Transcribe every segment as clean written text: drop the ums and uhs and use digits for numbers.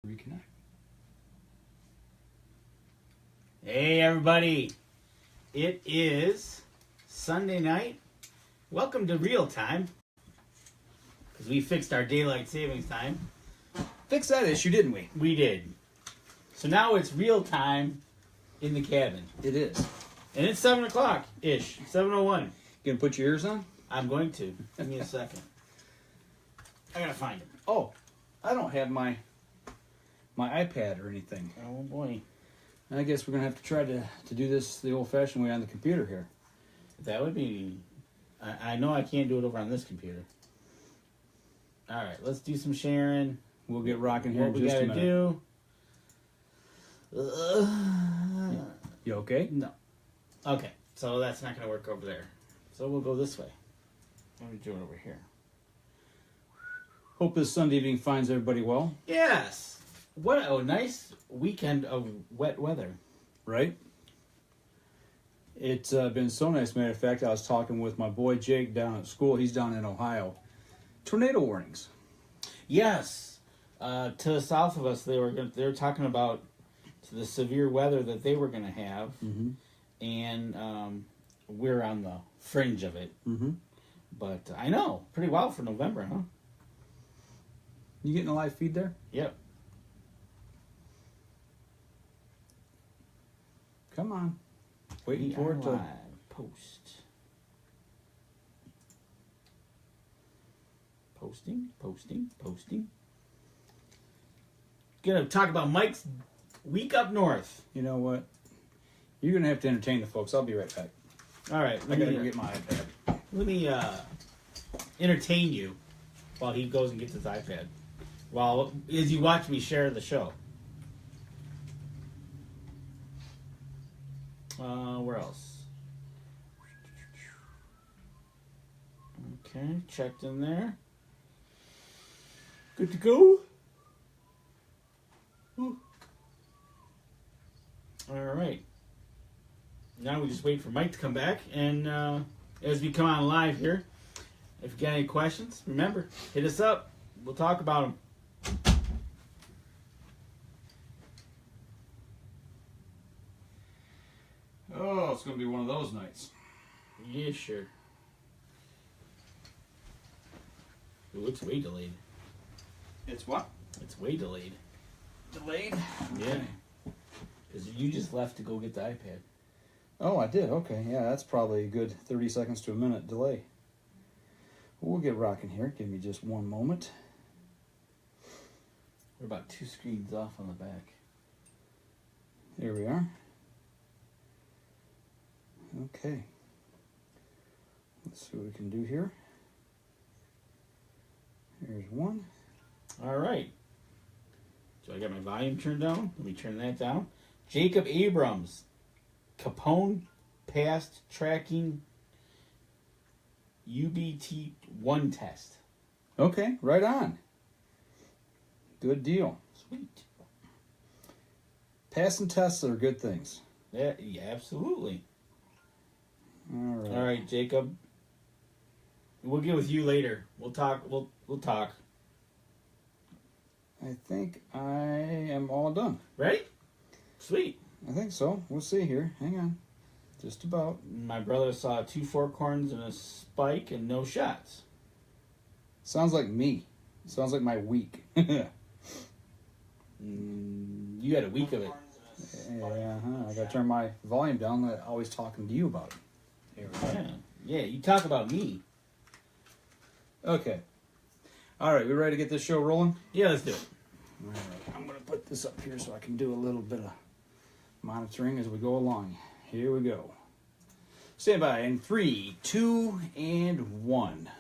Reconnect. Hey everybody, it is Sunday night. Welcome to real time, because we fixed our daylight savings time. Fixed that issue, didn't we? We did. So now it's real time in the cabin. It is. And it's 7 o'clock-ish, 7:01. You gonna put your ears on? I'm going to. Give me a second. I gotta find it. Oh, I don't have my iPad or anything. Oh boy. I guess we're gonna have to try to do this the old-fashioned way on the computer here. That would be... I know I can't do it over on this computer. Alright, let's do some sharing. We'll get rocking here What in we just a gotta minute. do... You okay? No. Okay, so that's not going to work over there. So we'll go this way. What are we doing over here? Hope this Sunday evening finds everybody well. Yes! What a nice weekend of wet weather. Right? It's been so nice. Matter of fact, I was talking with my boy Jake down at school. He's down in Ohio. Tornado warnings. Yes! To the south of us, they were talking about the severe weather that they were going to have. Mm-hmm. And we're on the fringe of it. Mm-hmm. But I know, pretty wild for November, huh? You getting a live feed there? Yep. Come on. Waiting We for are it to... live. Post. Posting. Gonna talk about Mike's week up north. You know what? You're going to have to entertain the folks. I'll be right back. All right, I got to go get my iPad. let me entertain you while he goes and gets his iPad. While as you watch me share the show. Where else? Okay, checked in there. Good to go. Ooh. All right. Now we just wait for Mike to come back, and as we come on live here, if you got any questions, remember, hit us up. We'll talk about them. Oh, it's going to be one of those nights. Yeah, sure. Ooh, it's way delayed. It's what? It's way delayed. Delayed? Yeah. Because you just left to go get the iPad. Oh, I did. Okay. Yeah, that's probably a good 30 seconds to a minute delay. We'll get rocking here. Give me just one moment. We're about 2 screens off on the back. There we are. Okay. Let's see what we can do here. Here's one. All right. So I got my volume turned down. Let me turn that down. Jacob Abrams, Capone passed tracking UBT1 test. Okay, right on. Good deal. Sweet. Passing tests are good things. Yeah, absolutely. All right, Jacob. We'll get with you later. We'll talk. We'll talk. I think I am all done. Ready? Sweet. I think so. We'll see here. Hang on. Just about. My brother saw 2 fork horns and a spike and no shots. Sounds like me. Sounds like my week. Yeah, You had a week of it. I gotta turn my volume down. I'm always talking to you about it. Here we go. Yeah, you talk about me. Okay. All right, we ready to get this show rolling? Yeah, let's do it. All right. I'm going to put this up here so I can do a little bit of monitoring as we go along. Here we go. Stand by in 3, 2, and 1.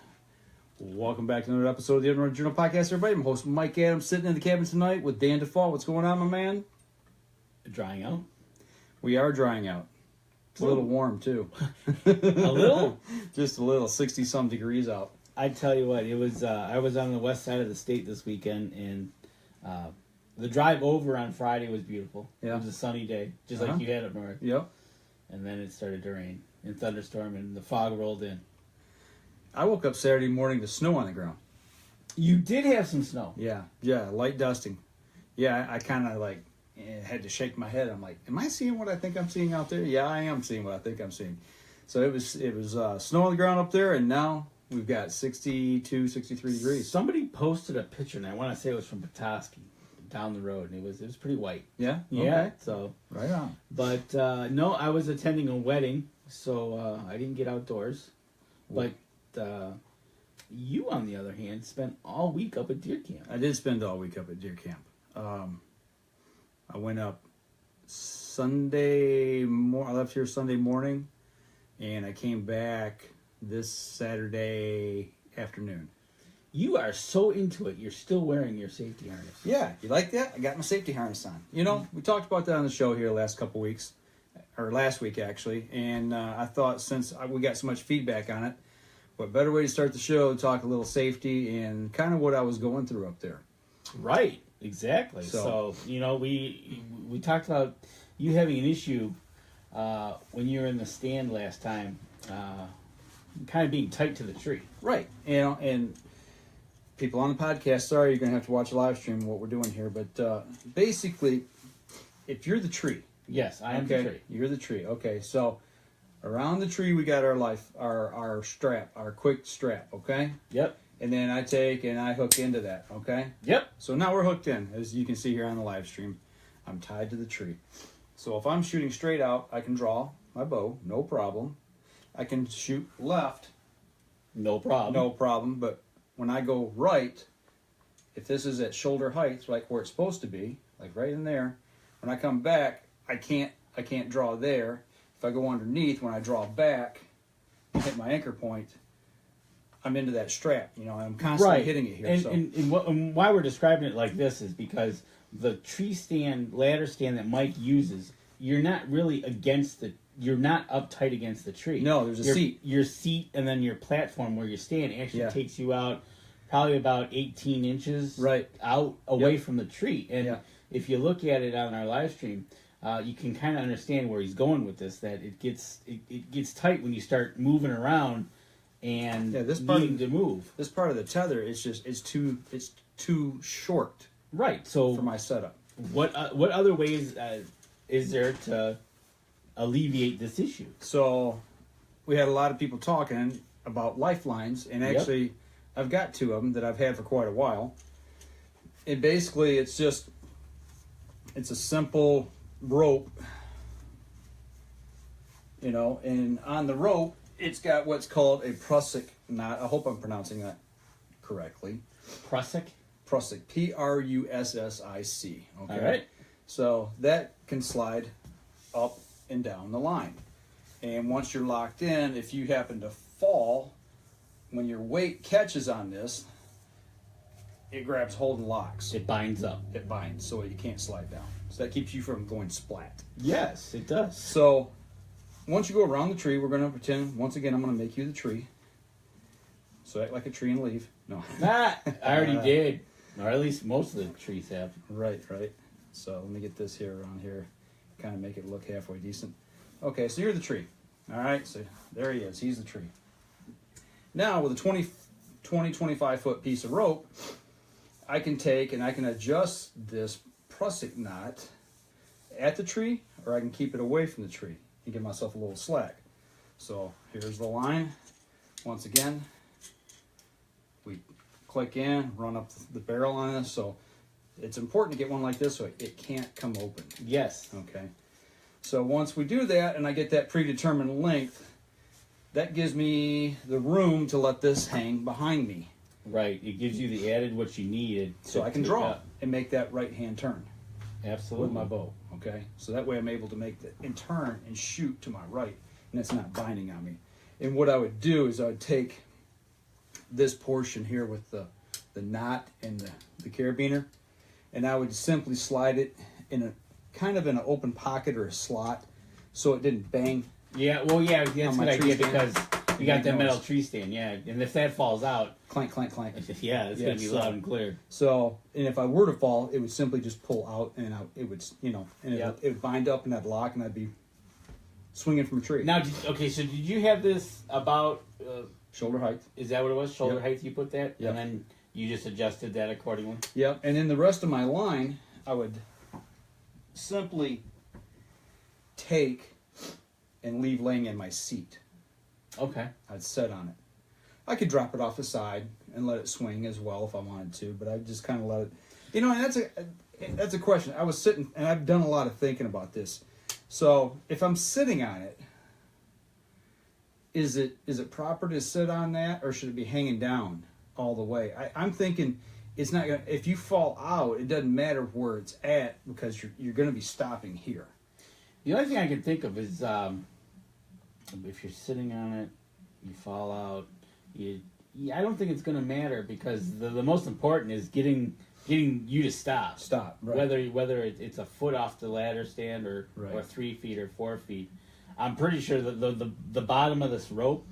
Welcome back to another episode of the UNJ TV Podcast, everybody. I'm host Mike Adams, sitting in the cabin tonight with Dan DeFault. What's going on, my man? Drying out. We are drying out. It's a little warm, too. A little? Just a little, 60-some degrees out. I tell you what, it was. I was on the west side of the state this weekend, and the drive over on Friday was beautiful. Yeah. It was a sunny day, just like you had up north. Yep. And then it started to rain and thunderstorm, and the fog rolled in. I woke up Saturday morning to snow on the ground. You did have some snow. Yeah, light dusting. yeah, I kind of like had to shake my head. I'm like, am I seeing what I think I'm seeing out there? Yeah, I am seeing what I think I'm seeing. So it was snow on the ground up there, and now we've got 62, 63 degrees. Somebody posted a picture, and I want to say it was from Petoskey, down the road, and it was pretty white. Yeah? Yeah, Okay. so. Right on. But, no, I was attending a wedding, so I didn't get outdoors. But you, on the other hand, spent all week up at deer camp. I did spend all week up at deer camp. I went up I left here Sunday morning, and I came back this Saturday afternoon. You are so into it, you're still wearing your safety harness. Yeah, you like that? I got my safety harness on. You know, we talked about that on the show here last week actually, and I thought since we got so much feedback on it, what better way to start the show to talk a little safety and kind of what I was going through up there. Right, exactly. So you know, we talked about you having an issue when you were in the stand last time, kind of being tight to the tree. Right, you know, and people on the podcast, sorry, you're going to have to watch a live stream of what we're doing here, but basically, if you're the tree. Yes, I am the tree. You're the tree. Okay, so around the tree we got our strap, our quick strap, okay? Yep. And then I take and I hook into that, okay? Yep. So now we're hooked in, as you can see here on the live stream. I'm tied to the tree. So if I'm shooting straight out, I can draw my bow, no problem. I can shoot left, no problem. no problem, but when I go right, if this is at shoulder height, like where it's supposed to be, like right in there, when I come back, I can't draw there. If I go underneath, when I draw back and hit my anchor point, I'm into that strap. You know, I'm constantly hitting it here. And why we're describing it like this is because the tree stand, ladder stand that Mike uses, you're not really you're not uptight against the tree. No, there's a seat. Your seat and then your platform where you stand actually takes you out probably about 18 inches out away from the tree. And if you look at it on our live stream, you can kind of understand where he's going with this, that it gets tight when you start moving around and needing to move. This part of the tether is too short. Right. So for my setup. What other ways is there to alleviate this issue? So we had a lot of people talking about lifelines, and actually I've got two of them that I've had for quite a while. And basically it's a simple rope, you know, and on the rope it's got what's called a prusik knot. I hope I'm pronouncing that correctly. Prusik? Prusik, Prussic. Okay. All right. So that can slide up and down the line. And once you're locked in, if you happen to fall, when your weight catches on this, it grabs hold and locks. It binds up. It binds, so you can't slide down. So that keeps you from going splat. Yes, it does. So once you go around the tree, we're going to pretend, once again, I'm going to make you the tree. So act like a tree and leave. No. I already did. Or at least most of the trees have. Right. So let me get this here around here. Kind of make it look halfway decent. Okay, so you're the tree. All right, so there he is. He's the tree. Now, with a 25 foot piece of rope, I can take and I can adjust this prusik knot at the tree, or I can keep it away from the tree and give myself a little slack. So here's the line. Once again, we click in, run up the barrel on this. So it's important to get one like this so it can't come open. Yes. Okay. So once we do that and I get that predetermined length, that gives me the room to let this hang behind me. Right. It gives you the added what you needed. So I can draw and make that right hand turn. Absolutely. With my bow. Okay. So that way I'm able to make the and turn and shoot to my right, and it's not binding on me. And what I would do is I would take this portion here with the knot and the carabiner, and I would simply slide it in a kind of in an open pocket or a slot so it didn't bang. Yeah, well, yeah, that's a good idea because you got that metal tree stand, yeah. And if that falls out... Clank, clank, clank. Yeah, it's going to be loud and clear. So, and if I were to fall, it would simply just pull out and it would, you know, and it would bind up and I'd lock and I'd be swinging from a tree. Now, so did you have this about... shoulder height. Is that what it was? Shoulder height you put that? Yep. And then you just adjusted that accordingly? Yep. And then the rest of my line, I would simply take and leave laying in my seat. Okay. I'd set on it. I could drop it off the side and let it swing as well if I wanted to, but I just kind of let it. And that's a question. I was sitting, and I've done a lot of thinking about this. So if I'm sitting on it, is it proper to sit on that, or should it be hanging down all the way? I'm thinking it's not gonna. If you fall out, it doesn't matter where it's at because you're going to be stopping here. The only thing I can think of is if you're sitting on it, you fall out. I don't think it's going to matter because the most important is getting you to stop. Stop. Right. Whether it's a foot off the ladder stand or 3 feet or 4 feet. I'm pretty sure that the bottom of this rope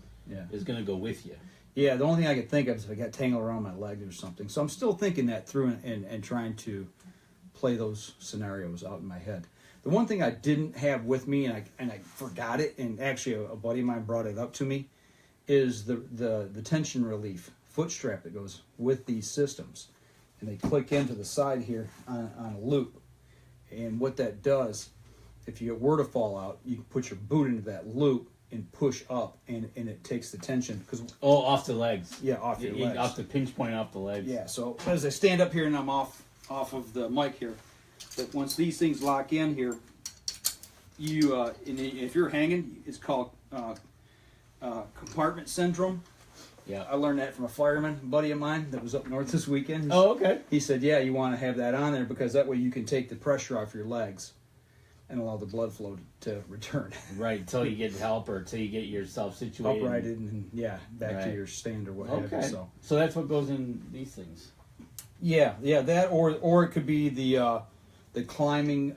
is going to go with you. Yeah, the only thing I could think of is if I got tangled around my leg or something. So I'm still thinking that through and trying to play those scenarios out in my head. The one thing I didn't have with me, and I forgot it, and actually a buddy of mine brought it up to me, is the tension relief foot strap that goes with these systems. And they click into the side here on a loop. And what that does, if you were to fall out, you can put your boot into that loop and push up, and it takes the tension. Off the legs. Yeah, off your legs. Off the pinch point off the legs. Yeah, so as I stand up here and I'm off of the mic here, that once these things lock in here, and if you're hanging, it's called compartment syndrome. Yeah, I learned that from a fireman buddy of mine that was up north this weekend. Oh, okay. He said, yeah, you want to have that on there because that way you can take the pressure off your legs and allow the blood flow to return. Right, until you get help or until you get yourself situated. Uprighted and back to your stand or what have you. So that's what goes in these things. Yeah, that or it could be the climbing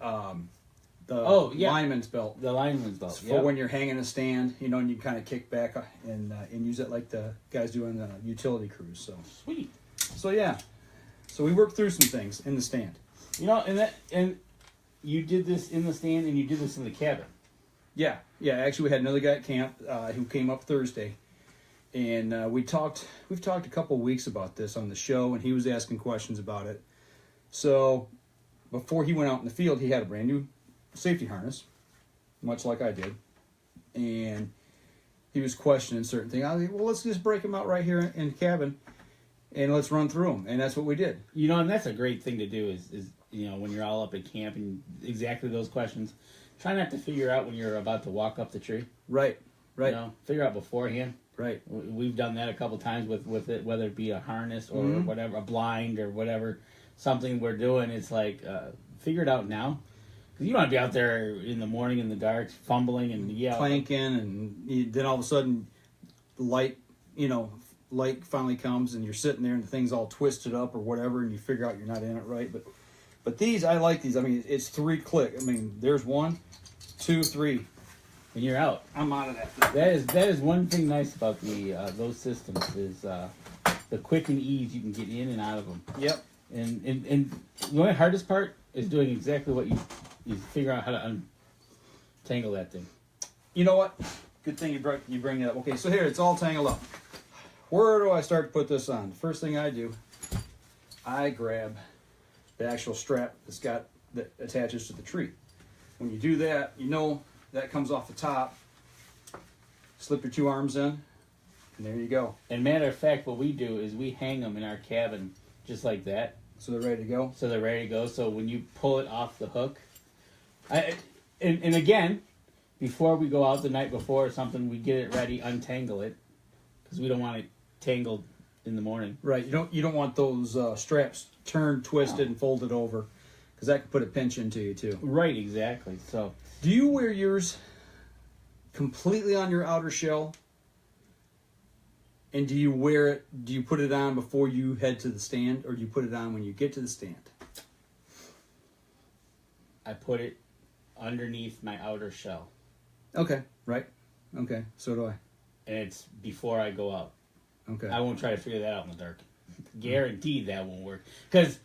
lineman's belt. The lineman's belt. For when you're hanging a stand, and you kind of kick back and use it like the guys do on the utility crews. So sweet. So yeah, so we worked through some things in the stand. And you did this in the stand and you did this in the cabin. Yeah. Actually, we had another guy at camp who came up Thursday, and we've talked a couple weeks about this on the show, and he was asking questions about it. So before he went out in the field, he had a brand new safety harness, much like I did, and he was questioning certain things. I was like, well, let's just break them out right here in the cabin, and let's run through them, and that's what we did. And that's a great thing to do is when you're all up at camp and exactly those questions, try not to figure out when you're about to walk up the tree. Right. Figure out beforehand. Right. We've done that a couple times with it, whether it be a harness or whatever, a blind or whatever, something we're doing. It's like, figure it out now. Because you don't want to be out there in the morning in the dark, fumbling and clanking, and then all of a sudden, light finally comes, and you're sitting there, and the thing's all twisted up or whatever, and you figure out you're not in it right. But these, I like these. I mean, it's 3 click. I mean, there's 1, 2, 3, and you're out. I'm out of that thing. That is one thing nice about those systems is the quick and ease you can get in and out of them. Yep. And the only hardest part is doing exactly what you figure out how to untangle that thing. You know what? Good thing you bring it up. Okay, so here it's all tangled up. Where do I start to put this on? The first thing I do, I grab the actual strap that attaches to the tree. When you do that, that comes off the top. Slip your 2 arms in, and there you go. And matter of fact, what we do is we hang them in our cabin just like that. So they're ready to go? So they're ready to go. So when you pull it off the hook, and again, before we go out the night before or something, we get it ready, untangle it, because we don't want it tangled in the morning. Right. You don't want those straps turned, twisted, and folded over, because that can put a pinch into you too. Right. Exactly. So, do you wear yours completely on your outer shell? And do you wear it? Do you put it on before you head to the stand, or do you put it on when you get to the stand? I put it underneath my outer shell. Okay. Right. Okay. So do I. And it's before I go out. Okay. I won't try to figure that out in the dark. Guaranteed that won't work. Because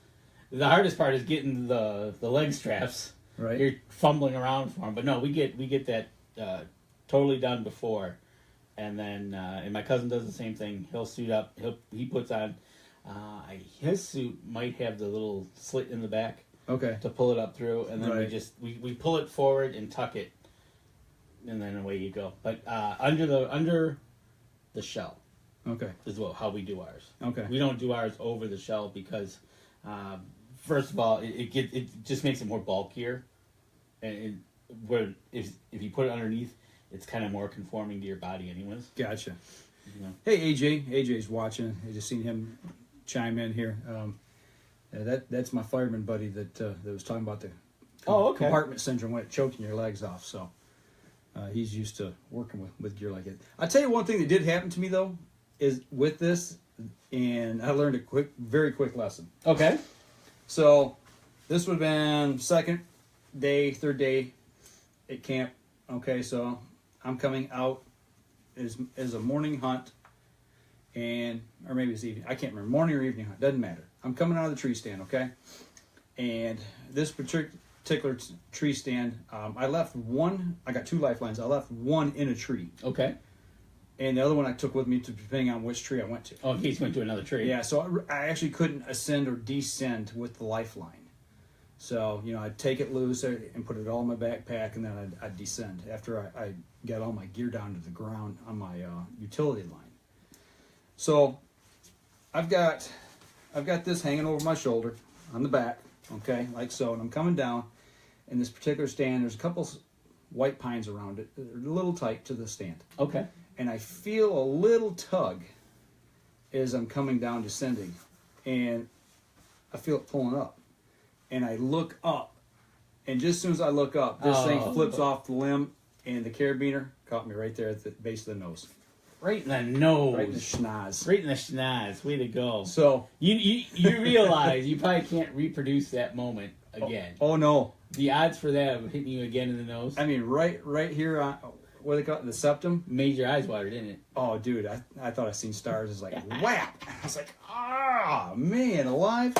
the hardest part is getting the leg straps. Right. You're fumbling around for them. But no, we get that totally done before. And then and my cousin does the same thing. He'll suit up. He puts on. His suit might have the little slit in the back. to pull it up through, and then we pull it forward and tuck it, and then away you go. But under the shell, is how we do ours. We don't do ours over the shell because first of all, it just makes it more bulkier, and where if you put it underneath, it's kind of more conforming to your body anyways. Gotcha. Hey, AJ's watching. I just seen him chime in here. That's my fireman buddy that was talking about the compartment syndrome when it choking your legs off. So he's used to working with gear like it. I'll tell you one thing that did happen to me though is with this, and I learned a very quick lesson. Okay. So this would have been third day at camp. Okay, so I'm coming out as a morning hunt, or maybe it's evening. I can't remember, morning or evening hunt. Doesn't matter. I'm coming out of the tree stand, okay? And this particular tree stand, I left one. I got 2 lifelines. I left one in a tree. Okay. And the other one I took with me depending on which tree I went to. Oh, in case you went to another tree. Yeah, so I actually couldn't ascend or descend with the lifeline. So, I'd take it loose and put it all in my backpack, and then I'd descend after I got all my gear down to the ground on my utility line. So, I've got this hanging over my shoulder on the back, okay, like so, and I'm coming down. In this particular stand, there's a couple white pines around it. They're a little tight to the stand. Okay. And I feel a little tug as I'm coming down, descending, and I feel it pulling up. And I look up, and just as soon as I look up, this thing flips off the limb, and the carabiner caught me right there at the base of the nose. Right in the nose. Right in the schnoz. Right in the schnoz. Way to go. So you realize you probably can't reproduce that moment again. Oh no. The odds for that of hitting you again in the nose. I mean, right here on what do they call it, the septum. Made your eyes water, didn't it? Oh, dude, I thought I seen stars. It's like whap. I was like, man, alive.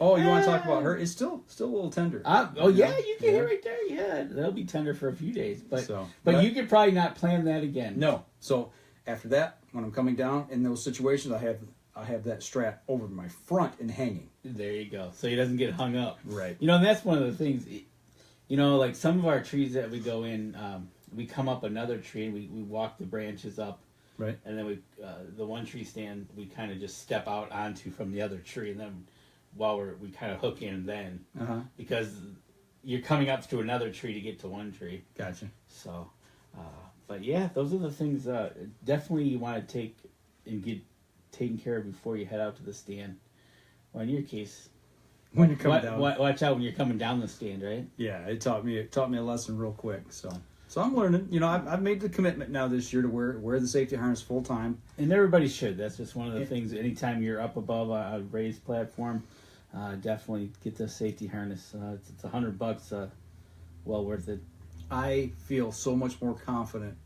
Oh, you want to talk about her? It's still a little tender. Yeah, you can hear right there. Yeah, that'll be tender for a few days. But you could probably not plan that again. No. So after that, when I'm coming down in those situations, I have that strap over my front and hanging. There you go. So he doesn't get hung up. Right. And that's one of the things. Like some of our trees that we go in, we come up another tree and we walk the branches up. Right. And then the one tree stand we kind of just step out onto from the other tree, and then while we kind of hook in then, because you're coming up to another tree to get to one tree. Gotcha. So, but yeah, those are the things definitely you want to take and get taken care of before you head out to the stand. Well, in your case, when you're coming down, watch out when you're coming down the stand, right? Yeah, it taught me a lesson real quick. So I'm learning. I've made the commitment now this year to wear the safety harness full time, and everybody should. That's just one of the things. Anytime you're up above a raised platform, definitely get the safety harness. It's $100, well worth it. I feel so much more confident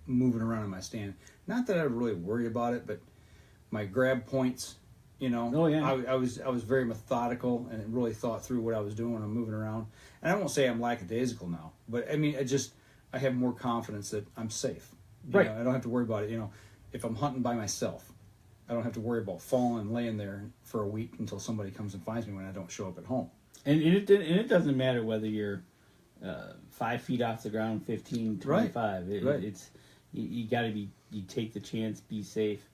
moving around in my stand. Not that I really worry about it, but my grab points. Oh yeah. I was very methodical and really thought through what I was doing when I'm moving around. And I won't say I'm lackadaisical now, but I mean, I have more confidence that I'm safe. Right. I don't have to worry about it. If I'm hunting by myself, I don't have to worry about falling and laying there for a week until somebody comes and finds me when I don't show up at home. And it doesn't matter whether you're 5 feet off the ground, 15, 25. Right. It's you got to be. You take the chance, be safe.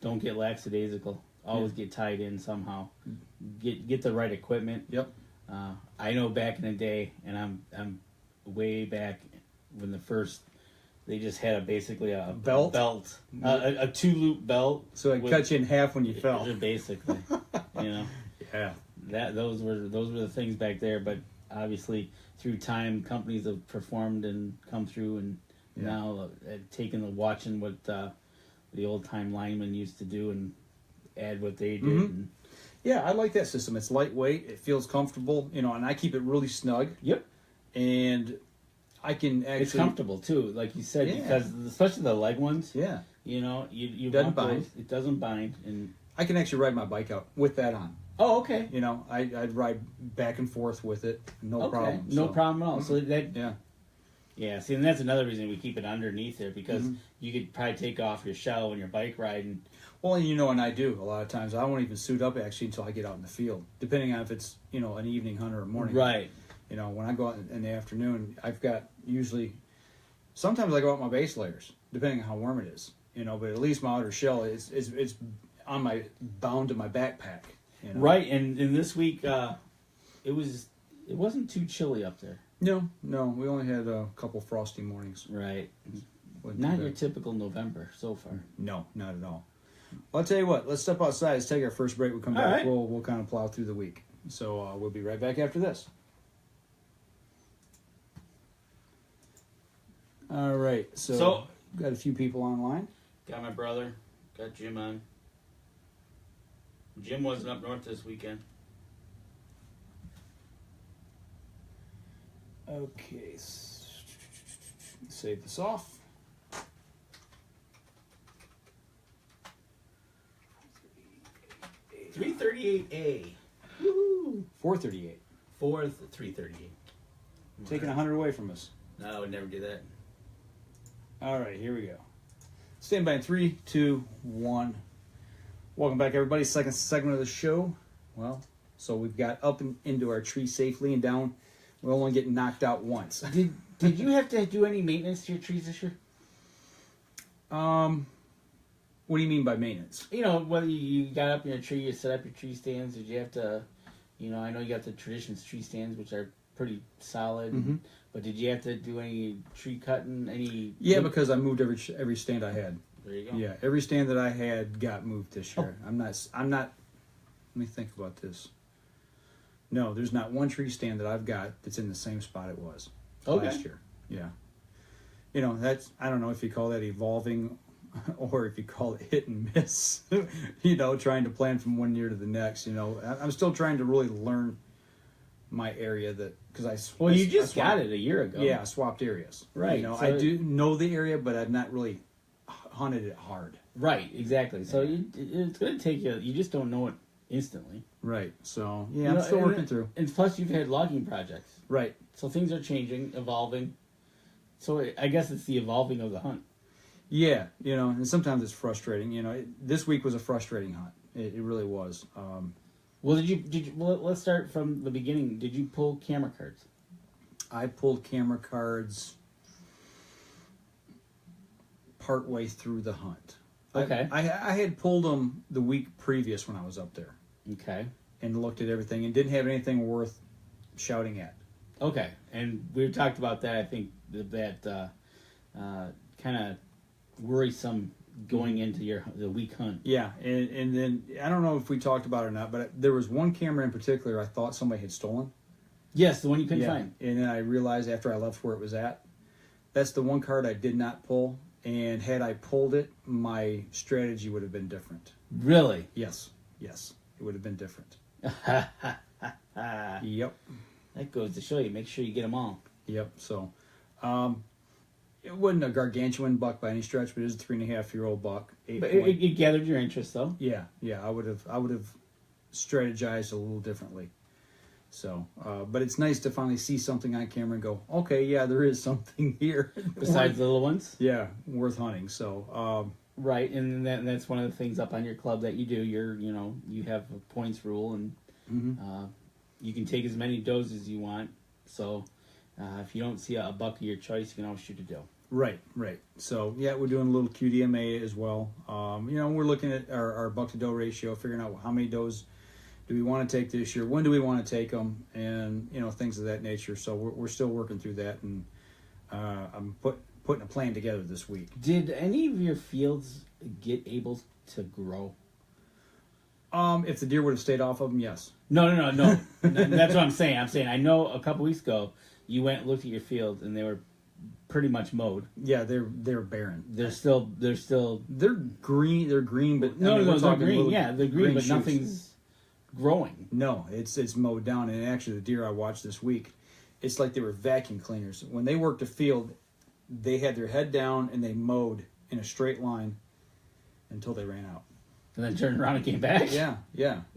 Don't get lackadaisical. Always get tied in somehow. Get the right equipment. Yep. I know back in the day, and I'm way back when they just had basically a belt, a 2-loop belt. So it cut you in half when you fell. Basically, Yeah. Those were the things back there. But obviously, through time, companies have performed and come through, and now taken watching what the old time linemen used to do and add what they did. Mm-hmm. And, yeah, I like that system. It's lightweight. It feels comfortable. And I keep it really snug. Yep. And I can actually. It's comfortable too, like you said, because especially the leg ones. Yeah. You doesn't bind. It doesn't bind, and I can actually ride my bike out with that on. Oh, okay. I'd ride back and forth with it, no problem. No problem at all. So that Yeah, see, and that's another reason we keep it underneath there, because you could probably take off your shell when you're bike riding. Well, and I do a lot of times. I won't even suit up actually until I get out in the field, depending on if it's an evening hunt or a morning. Right. When I go out in the afternoon, I've got sometimes I go out in my base layers, depending on how warm it is. But at least my outer shell is on bound to my backpack. Right, and this week it wasn't too chilly up there. No, we only had a couple frosty mornings. Right. Not your typical November so far. No, not at all. Well, I'll tell you what. Let's step outside. Let's take our first break. We'll come back. Right. We'll kind of plow through the week. So we'll be right back after this. All right. So got a few people online. Got my brother. Got Jim on. Jim wasn't up north this weekend. Okay. Save this off. 338A. Woo! 438. 338. Taking 100 away from us. No, I would never do that. All right, here we go. Stand by in 3, 2, 1. Welcome back, everybody. Second segment of the show. Well, so we've got up and into our tree safely and down. We're only getting knocked out once. Did you have to do any maintenance to your trees this year? What do you mean by maintenance? Whether you got up in your tree, you set up your tree stands. Did you have to? I know you got the Traditions tree stands, which are pretty solid. Mm-hmm. But did you have to do any tree cutting? Yeah, because I moved every stand I had. There you go. Yeah, every stand that I had got moved this year. I'm not. Let me think about this. No, there's not one tree stand that I've got that's in the same spot it was last year. Yeah. That's, I don't know if you call that evolving or if you call it hit and miss, trying to plan from one year to the next. I'm still trying to really learn my area because you just got it a year ago. Yeah, I swapped areas. Right. So I do know the area, but I've not really hunted it hard. Right, exactly. So it's going to take you just don't know it instantly. Right. So, yeah, I'm still working through. And plus you've had logging projects. Right. So things are changing, evolving. So I guess it's the evolving of the hunt. Yeah, and sometimes it's frustrating. This week was a frustrating hunt. It really was. Well, did you? Well, let's start from the beginning. Did you pull camera cards? I pulled camera cards partway through the hunt. Okay. I had pulled them the week previous when I was up there. Okay. And looked at everything and didn't have anything worth shouting at. Okay, and we talked about that. I think that kind of worrisome going into the week hunt. Yeah, and then I don't know if we talked about it or not, but there was one camera in particular I thought somebody had stolen. Yes, the one you couldn't find. And then I realized after I left where it was at, that's the one card I did not pull. And had I pulled it, my strategy would have been different. Really? Yes, it would have been different. Yep. That goes to show you. Make sure you get them all. Yep. So, it wasn't a gargantuan buck by any stretch, but it was a 3.5-year-old buck. But it gathered your interest, though. Yeah. I would have strategized a little differently. So, but it's nice to finally see something on camera and go, okay, yeah, there is something here. Besides the little ones? Yeah, worth hunting. So, right, and that's one of the things up on your club that you do. You have a points rule, and you can take as many does as you want. So, if you don't see a buck of your choice, you can always shoot a doe. Right. So, yeah, we're doing a little QDMA as well. We're looking at our buck to doe ratio, figuring out how many does do we want to take this year, when do we want to take them, and things of that nature. So we're still working through that, and I'm putting a plan together this week. Did any of your fields get able to grow? If the deer would have stayed off of them, yes. No. That's what I'm saying. I know a couple weeks ago you went and looked at your field and they were pretty much mowed. Yeah, they're barren. They're green. They're green, but they're green. Yeah, they're green, but shoots. Nothing's growing. No, it's mowed down. And actually, the deer I watched this week, it's like they were vacuum cleaners. When they worked a field, they had their head down and they mowed in a straight line until they ran out. And then turned around and came back? Yeah.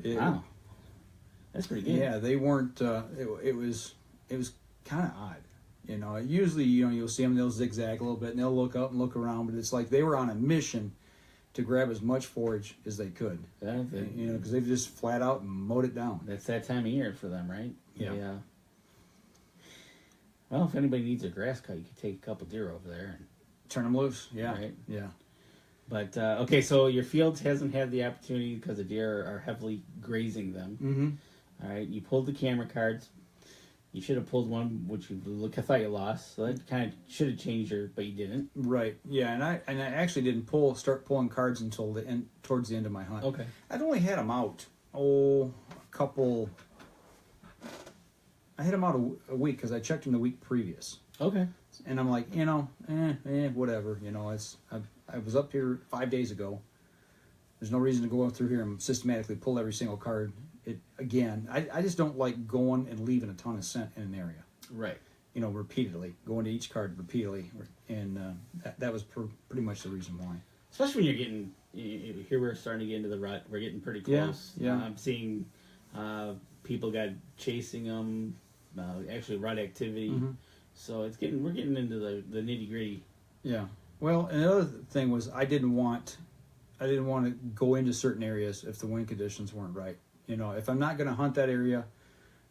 Wow. That's pretty good. Yeah, they weren't, it was kind of odd. You know, usually, you'll see them, they'll zigzag a little bit, and they'll look up and look around, but it's like they were on a mission to grab as much forage as they could. Because they've just flat out mowed it down. That's that time of year for them, right? Yeah. Well, if anybody needs a grass cut, you could take a couple deer over there and turn them loose. Yeah. Right? Yeah. But, okay, so your field hasn't had the opportunity because the deer are heavily grazing them. Mm-hmm. All right, you pulled the camera cards. You should have pulled one, which I thought you lost. So that kind of should have changed but you didn't. Right. Yeah, and I actually didn't start pulling cards until towards the end of my hunt. Okay. I'd only had them out a couple. I had them out a week because I checked them the week previous. Okay. And I'm like, whatever. I was up here 5 days ago. There's no reason to go through here and systematically pull every single card. I just don't like going and leaving a ton of scent in an area. Right. Repeatedly. Going to each card repeatedly. And that was pretty much the reason why. Especially when you're getting, here we're starting to get into the rut. We're getting pretty close. Yeah. I'm seeing people got chasing them, actually rut activity. Mm-hmm. So we're getting into the nitty gritty. Yeah. Well, and the other thing was I didn't want to go into certain areas if the wind conditions weren't right. If I'm not going to hunt that area,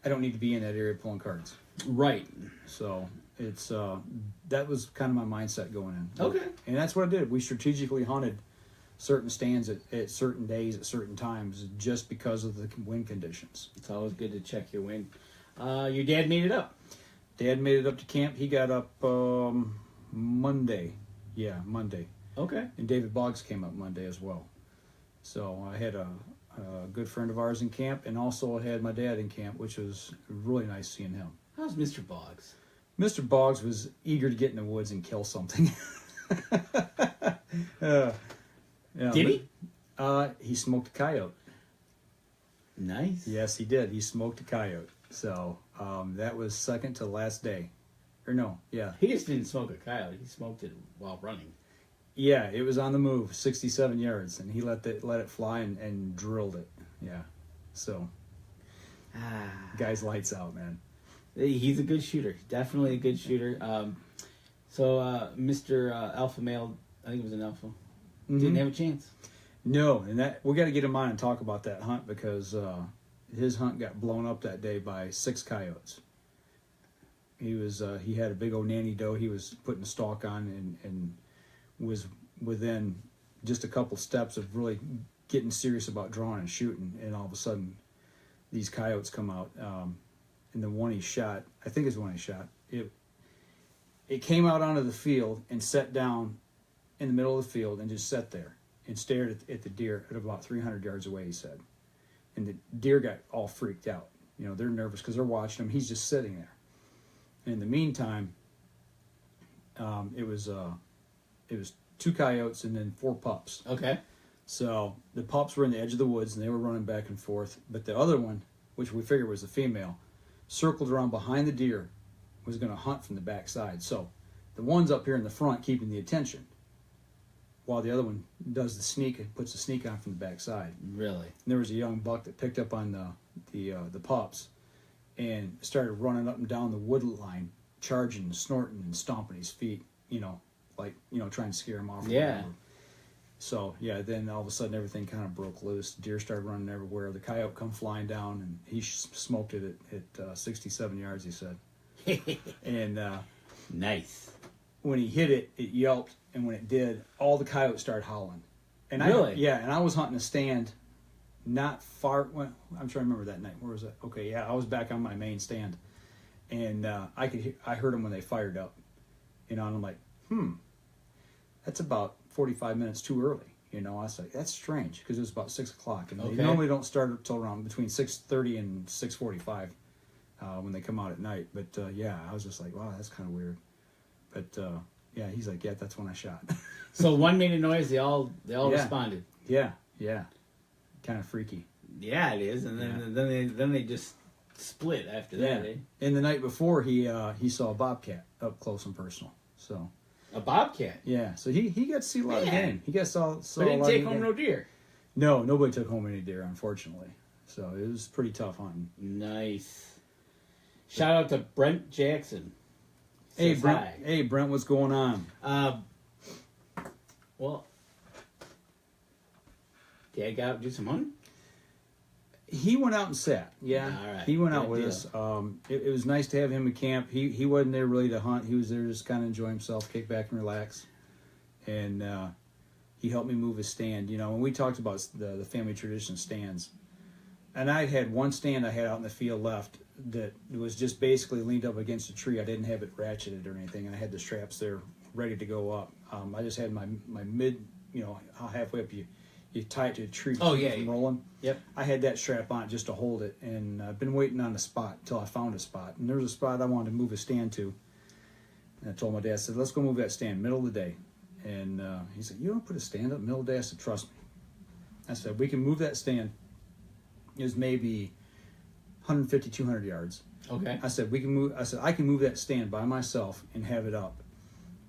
I don't need to be in that area pulling cards. Right. So it's that was kind of my mindset going in. Okay. And that's what I did. We strategically hunted certain stands at certain days at certain times just because of the wind conditions. It's always good to check your wind. Your dad made it up. Dad made it up to camp. He got up Monday. Yeah, Monday. Okay. And David Boggs came up Monday as well. So I had a good friend of ours in camp, and also I had my dad in camp, which was really nice seeing him. How's Mr. Boggs? Mr. Boggs was eager to get in the woods and kill something. Did he? He smoked a coyote. Nice. Yes, he did. He smoked a coyote. So that was second to last day. Or no, yeah. He just didn't smoke a coyote. He smoked it while running. Yeah, it was on the move, 67 yards, and he let it fly and drilled it. Yeah, so guy's lights out, man. He's a good shooter, definitely a good shooter. Mr. Alpha Male, I think it was an alpha, didn't have a chance. No, and we got to get him on and talk about that hunt because his hunt got blown up that day by 6 coyotes. He had a big old nanny doe he was putting a stalk on and was within just a couple steps of really getting serious about drawing and shooting, and all of a sudden these coyotes come out, and the one he shot, I think it's the one he shot, it came out onto the field and sat down in the middle of the field and just sat there and stared at the deer at about 300 yards away, he said. And the deer got all freaked out. They're nervous because they're watching him. He's just sitting there. And in the meantime, it was 2 coyotes and then 4 pups. Okay. So the pups were in the edge of the woods and they were running back and forth. But the other one, which we figured was the female, circled around behind the deer, was going to hunt from the backside. So the one's up here in the front keeping the attention, while the other one does the sneak and puts the sneak on from the backside. Really? And there was a young buck that picked up on the pups and started running up and down the wood line, charging and snorting and stomping his feet, trying to scare him off. Yeah. So, yeah, then all of a sudden everything kind of broke loose. The deer started running everywhere. The coyote come flying down, and he smoked it at 67 yards, he said. And nice. When he hit it, it yelped, and when it did, all the coyotes started howling. And really? And I was hunting a stand not far. I'm trying to remember that night. Where was it? Okay, yeah, I was back on my main stand, and I heard them when they fired up. And I'm like, that's about 45 minutes too early. I was like, that's strange, because it was about 6 o'clock, and they normally don't start until around between 6:30 and 6:45 when they come out at night. But I was just like, wow, that's kind of weird. But he's like, yeah, that's when I shot. So one made a noise, they all responded. Yeah, kind of freaky. Yeah, it is, and then they just split after that. Eh? And the night before, he saw a bobcat up close and personal. So. A bobcat? Yeah, so he got to see a lot of game. He got saw but he didn't take home no deer. No, nobody took home any deer, unfortunately. So it was pretty tough hunting. Nice. Shout out to Brent Jackson. Hey, Brent. Hi. Hey, Brent, what's going on? Well, Dad got out to do some hunting? He went out and sat. Yeah, all right. He went out with us. It was nice to have him in camp. He wasn't there really to hunt. He was there just kind of enjoy himself, kick back and relax. And he helped me move his stand. You know, when we talked about the family tradition stands, and I had one stand I had out in the field left that was just basically leaned up against a tree. I didn't have it ratcheted or anything, and I had the straps there ready to go up. I just had my mid, you know, halfway up you tie it to a tree to keep it from rolling. Yep. I had that strap on just to hold it, and I've been waiting on a spot until I found a spot. And there was a spot I wanted to move a stand to. And I told my dad, I said, let's go move that stand, middle of the day. And he said, you don't put a stand up middle of the day? I said, trust me. I said, we can move that stand. It was maybe 150, 200 yards. Okay. I said, I can move that stand by myself and have it up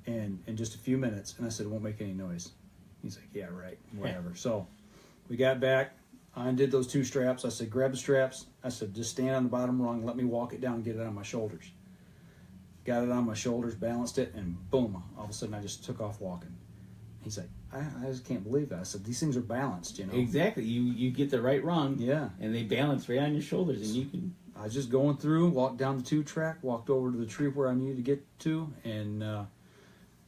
in just a few minutes. And I said, it won't make any noise. He's like, yeah, right, whatever. Yeah. So we got back. I undid those two straps. I said, grab the straps. I said, just stand on the bottom rung. Let me walk it down and get it on my shoulders. Got it on my shoulders, balanced it, and boom, all of a sudden I just took off walking. He's like, I just can't believe that. I said, these things are balanced, you know. Exactly. You get the right rung. Yeah. And they balance right on your shoulders, and you can... I was just going through, walked down the 2-track, walked over to the tree where I needed to get to, and...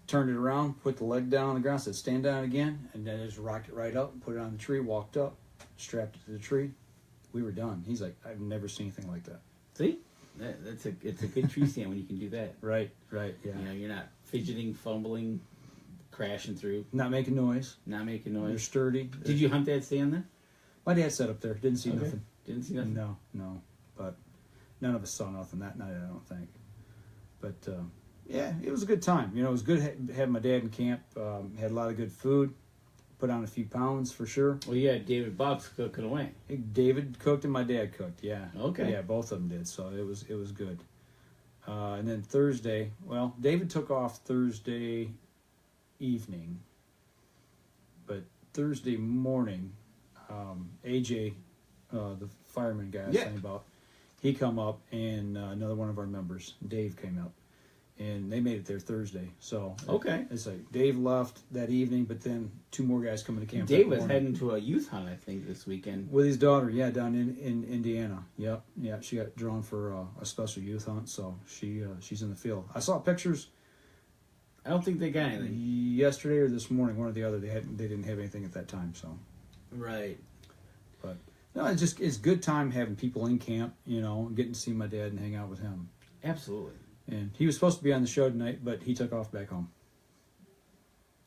turned it around, put the leg down on the ground, said stand down again, and then just rocked it right up, put it on the tree, walked up, strapped it to the tree. We were done. He's like, I've never seen anything like that. See? It's a good tree stand when you can do that. Right, yeah. You know, you're not fidgeting, fumbling, crashing through. Not making noise. They're sturdy. Did you hunt that stand then? My dad sat up there. Didn't see nothing. Didn't see nothing? No. But none of us saw nothing that night, I don't think. But... yeah, it was a good time. You know, it was good having my dad in camp. Had a lot of good food. Put on a few pounds for sure. Well, yeah, David Bob's cooking away. David cooked and my dad cooked. Yeah. Okay. Yeah, both of them did. So it was good. And then Thursday, well, David took off Thursday evening, but Thursday morning, AJ, the fireman guy I was saying about, he come up, and another one of our members, Dave, came up. And they made it there Thursday. So it's like Dave left that evening, but then two more guys coming to camp. Dave was heading to a youth hunt, I think, this weekend with his daughter. Yeah, down in Indiana. Yep. Yeah, she got drawn for a special youth hunt, so she's in the field. I saw pictures. I don't think they got anything yesterday or this morning, one or the other. They didn't have anything at that time. So right. But no, it's good time having people in camp. You know, getting to see my dad and hang out with him. Absolutely. And he was supposed to be on the show tonight, but he took off back home.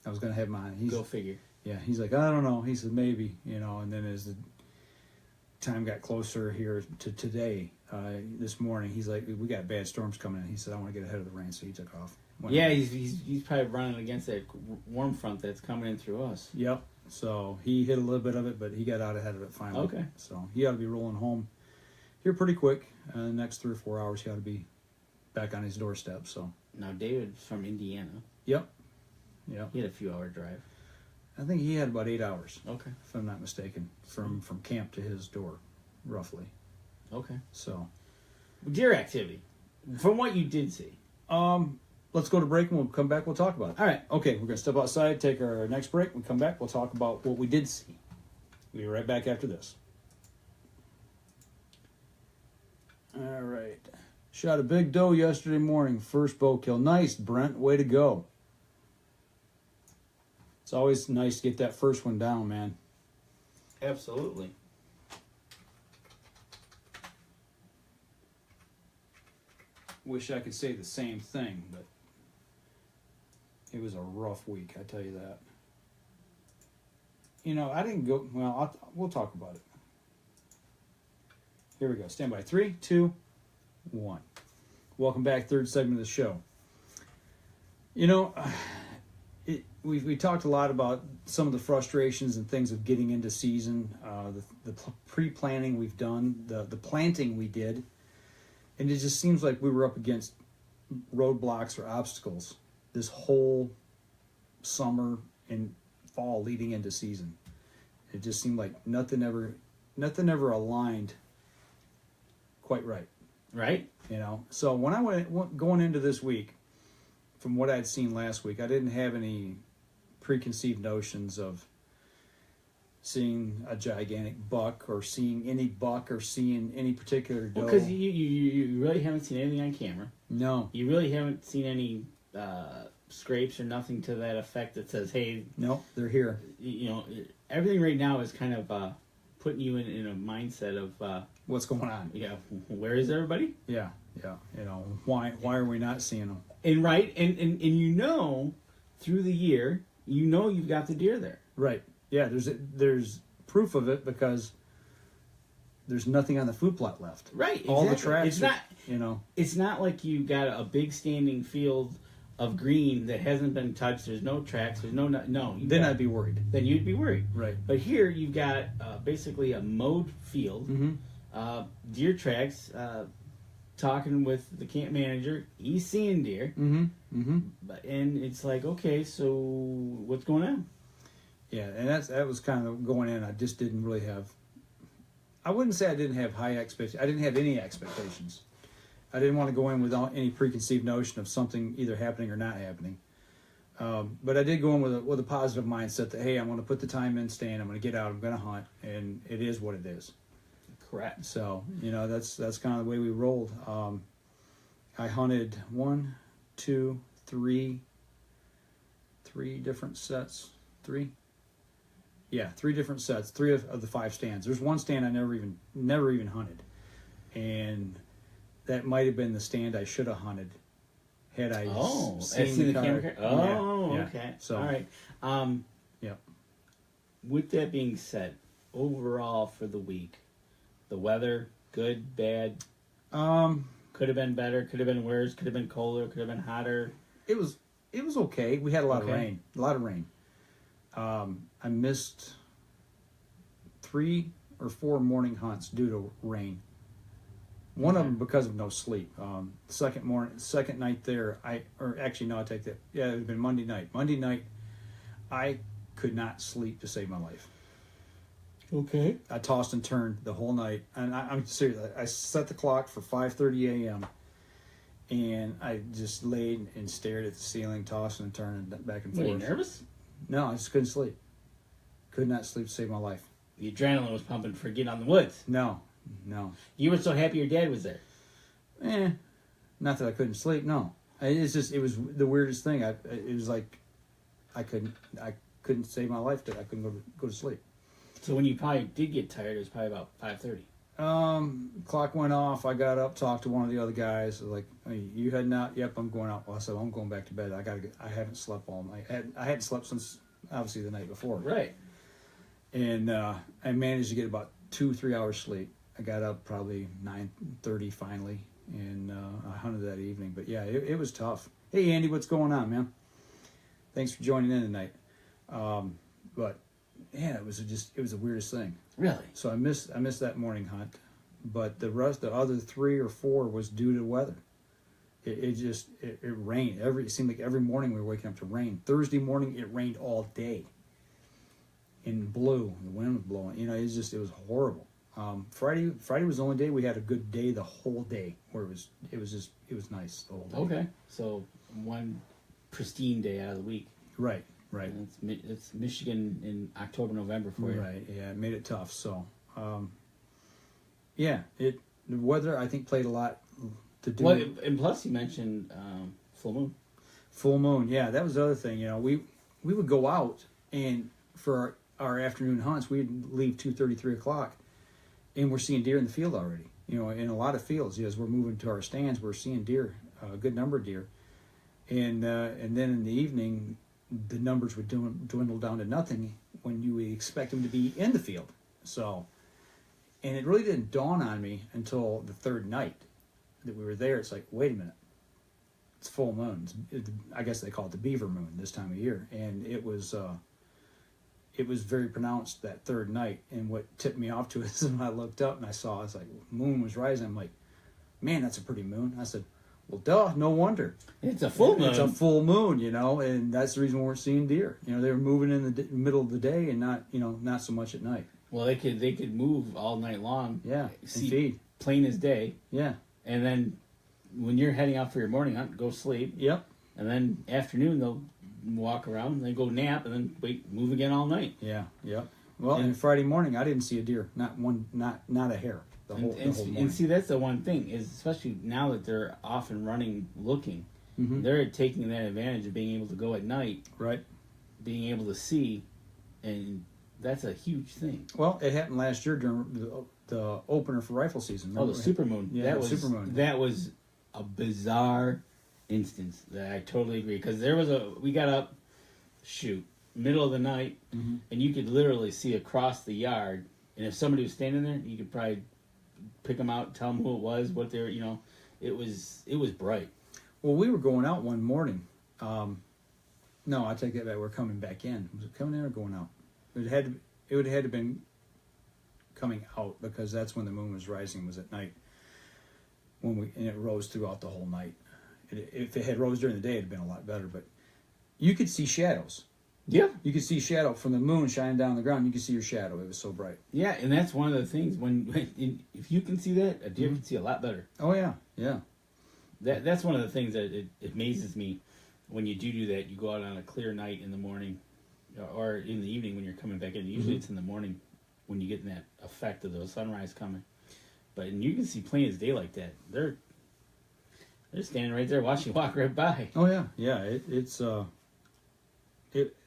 I was going to have mine. Go figure. Yeah, he's like, I don't know. He said, maybe, you know. And then as the time got closer here to today, this morning, he's like, we got bad storms coming in. He said, I want to get ahead of the rain, so he took off. He's probably running against that warm front that's coming in through us. Yep. So he hit a little bit of it, but he got out ahead of it finally. Okay. So he ought to be rolling home here pretty quick. The next 3 or 4 hours, he ought to be back on his doorstep. So now David's from Indiana. Yep. He had a few hour drive. I think he had about 8 hours. Okay. If I'm not mistaken, from camp to his door, roughly. Okay. So, deer activity, from what you did see. Let's go to break and we'll come back. We'll talk about it. All right. Okay, we're gonna step outside, take our next break. We'll come back. We'll talk about what we did see. We'll be right back after this. All right. Shot a big doe yesterday morning. First bow kill. Nice, Brent. Way to go. It's always nice to get that first one down, man. Absolutely. Wish I could say the same thing, but it was a rough week, I tell you that. You know, I didn't go... Well, we'll talk about it. Here we go. Stand by. 3, 2, 1. Welcome back. Third segment of the show. You know, we talked a lot about some of the frustrations and things of getting into season, the pre-planning we've done, the planting we did, and it just seems like we were up against roadblocks or obstacles this whole summer and fall leading into season. It just seemed like nothing ever aligned quite right. Right. You know, so when I went going into this week, from what I'd seen last week, I didn't have any preconceived notions of seeing a gigantic buck or seeing any particular doe. Well, because you really haven't seen anything on camera. No. You really haven't seen any scrapes or nothing to that effect that says, hey... No, they're here. Everything right now is kind of putting you in a mindset of... what's going on? Yeah, where is everybody? Yeah. Why are we not seeing them? And through the year, you've got the deer there. Right. Yeah, there's proof of it because there's nothing on the food plot left. Right. Exactly. All the tracks. It's not. It's not like you got a big standing field of green that hasn't been touched. There's no tracks. There's no. Then I'd be worried. Then you'd be worried. Right. But here you've got basically a mowed field, deer tracks. Talking with the camp manager, he's seeing deer. And it's like, okay, so what's going on? Yeah, and that was kind of going in. I just didn't really have. I wouldn't say I didn't have high expectations. I didn't have any expectations. I didn't want to go in without any preconceived notion of something either happening or not happening. But I did go in with a positive mindset that, hey, I'm going to put the time in, stand. I'm going to get out. I'm going to hunt, and it is what it is. Correct. So that's kind of the way we rolled. I hunted 3 different sets. 3. Yeah, 3 different sets. 3 of the 5 stands. There's one stand I never even hunted, and that might have been the stand I should have hunted had I seen the camera. Oh, yeah. Okay. So all right. Yeah. With that being said, overall for the week, the weather good, bad. Could have been better. Could have been worse. Could have been colder. Could have been hotter. It was okay. We had a lot of rain. I missed 3 or 4 morning hunts due to rain. One of them because of no sleep. Second night there, I take that. Yeah, it would have been Monday night. Monday night, I could not sleep to save my life. Okay. I tossed and turned the whole night, and I'm serious. I set the clock for 5:30 a.m. and I just laid and stared at the ceiling, tossing and turning back and forth. Were you nervous? No, I just couldn't sleep. Could not sleep to save my life. The adrenaline was pumping for getting on the woods. No. You were so happy your dad was there. Not that I couldn't sleep. No, it was the weirdest thing. It was like I couldn't save my life. I couldn't go to sleep. So when you probably did get tired, it was probably about 5:30. Clock went off. I got up, talked to one of the other guys. Like, hey, you heading out? Yep, I'm going out. Well, I said, I'm going back to bed. I haven't slept all night. I hadn't slept since obviously the night before. Right. And I managed to get about 2-3 hours sleep. I got up probably 9:30 finally, and I hunted that evening. But yeah, it was tough. Hey Andy, what's going on, man? Thanks for joining in tonight. But yeah, it was the weirdest thing. Really? So I missed that morning hunt, but the other 3 or 4 was due to weather. It rained. It seemed like every morning we were waking up to rain. Thursday morning it rained all day. And blew. The wind was blowing. It was horrible. Friday was the only day we had a good day the whole day, where it was nice the whole day. Okay, so one pristine day out of the week. Right. And it's Michigan in October, November for you. Right. Yeah, it made it tough. So, the weather I think played a lot to do. Well, and plus you mentioned full moon. Full moon. Yeah, that was the other thing. We would go out, and for our afternoon hunts, we'd leave 2:30, 3 o'clock. And we're seeing deer in the field already. In a lot of fields, as we're moving to our stands, we're seeing deer, a good number of deer. And then in the evening, the numbers would dwindle down to nothing when you would expect them to be in the field. So, and it really didn't dawn on me until the 3rd night that we were there. It's like, wait a minute, it's full moon. I guess they call it the beaver moon this time of year, and it was very pronounced that 3rd night. And what tipped me off to it is when I looked up and I saw, it's like, moon was rising. I'm like, man, that's a pretty moon. I said, well, duh, no wonder. It's a full moon. It's a full moon, and that's the reason we weren't seeing deer. They were moving in the middle of the day and not so much at night. Well, they could move all night long. Yeah, see, and feed. Plain as day. Yeah. And then when you're heading out for your morning hunt, go sleep. Yep. and then afternoon they'll walk around, and then go nap, and then move again all night. Yeah, yeah. Well, and Friday morning I didn't see a deer, not one, not a hair. The whole morning. And see, that's the one thing is, especially now that they're off and running, looking, they're taking that advantage of being able to go at night, right? Being able to see, and that's a huge thing. Well, it happened last year during the opener for rifle season. Remember? The supermoon. Yeah, that was supermoon. That was a bizarre instance that I totally agree, because we got up, middle of the night, and you could literally see across the yard, and if somebody was standing there, you could probably pick them out, tell them who it was, what they're, it was bright. Well, we were going out one morning. No, I take that back. We're coming back in. Was it coming in or going out? It would have had to been coming out, because that's when the moon was rising. Was at night and it rose throughout the whole night. If it had rose during the day, it'd have been a lot better. But you could see shadows. Yeah, you could see shadow from the moon shining down on the ground. You could see your shadow. It was so bright. Yeah, and that's one of the things if you can see that, a deer can see a lot better. Oh yeah, yeah. That's one of the things that it amazes me when you do that. You go out on a clear night in the morning, or in the evening when you're coming back in. Usually it's in the morning when you get in that effect of the sunrise coming. But you can see plain as day like that. They're standing right there watching you walk right by. Oh yeah, yeah.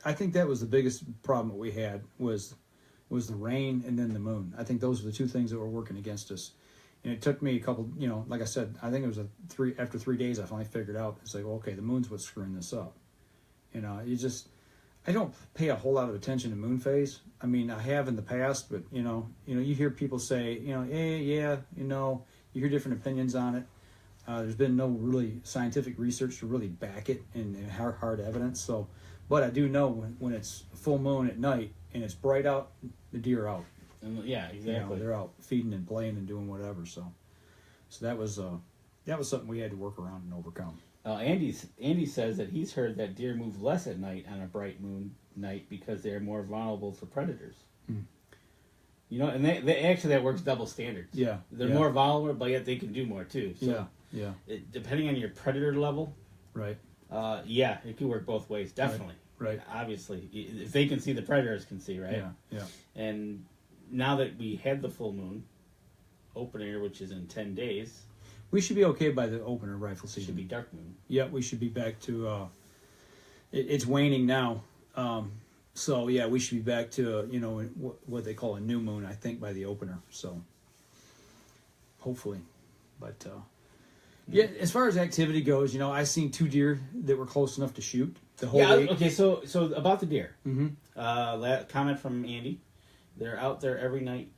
I think that was the biggest problem that we had was the rain and then the moon. I think those were the two things that were working against us. And it took me a couple, like I said, I think it was after 3 days I finally figured out, it's like, well, okay, the moon's what's screwing this up. I don't pay a whole lot of attention to moon phase. I mean, I have in the past, but you hear people say, you hear different opinions on it. There's been no really scientific research to really back it and hard evidence. So, but I do know when it's full moon at night and it's bright out, the deer are out. Yeah, exactly. They're out feeding and playing and doing whatever. So that was something we had to work around and overcome. Andy says that he's heard that deer move less at night on a bright moon night because they're more vulnerable to predators. And that works double standards. Yeah, they're more vulnerable, but yet they can do more too. So yeah. Depending on your predator level, right? It could work both ways. Definitely. Right. Obviously, if they can see, the predators can see, right? Yeah. And now that we had the full moon opener, which is in 10 days, we should be okay by the opener rifle season. It should be dark moon. Yeah, we should be back to. It's waning now, so yeah, we should be back to what they call a new moon. I think by the opener. So hopefully, but yeah. As far as activity goes, I seen 2 deer that were close enough to shoot the whole week. Okay. So about the deer. Comment from Andy. They're out there every night.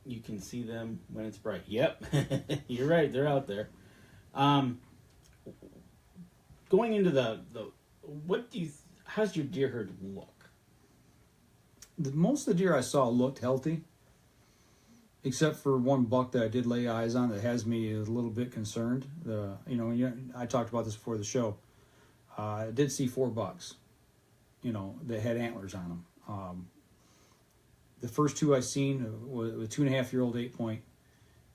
You can see them when it's bright. Yep, you're right. They're out there. Going into the how's your deer herd look? Most of the deer I saw looked healthy, except for one buck that I did lay eyes on that has me a little bit concerned. I talked about this before the show. I did see 4 bucks, that had antlers on them. The first 2 I seen was a 2.5-year-old 8-point,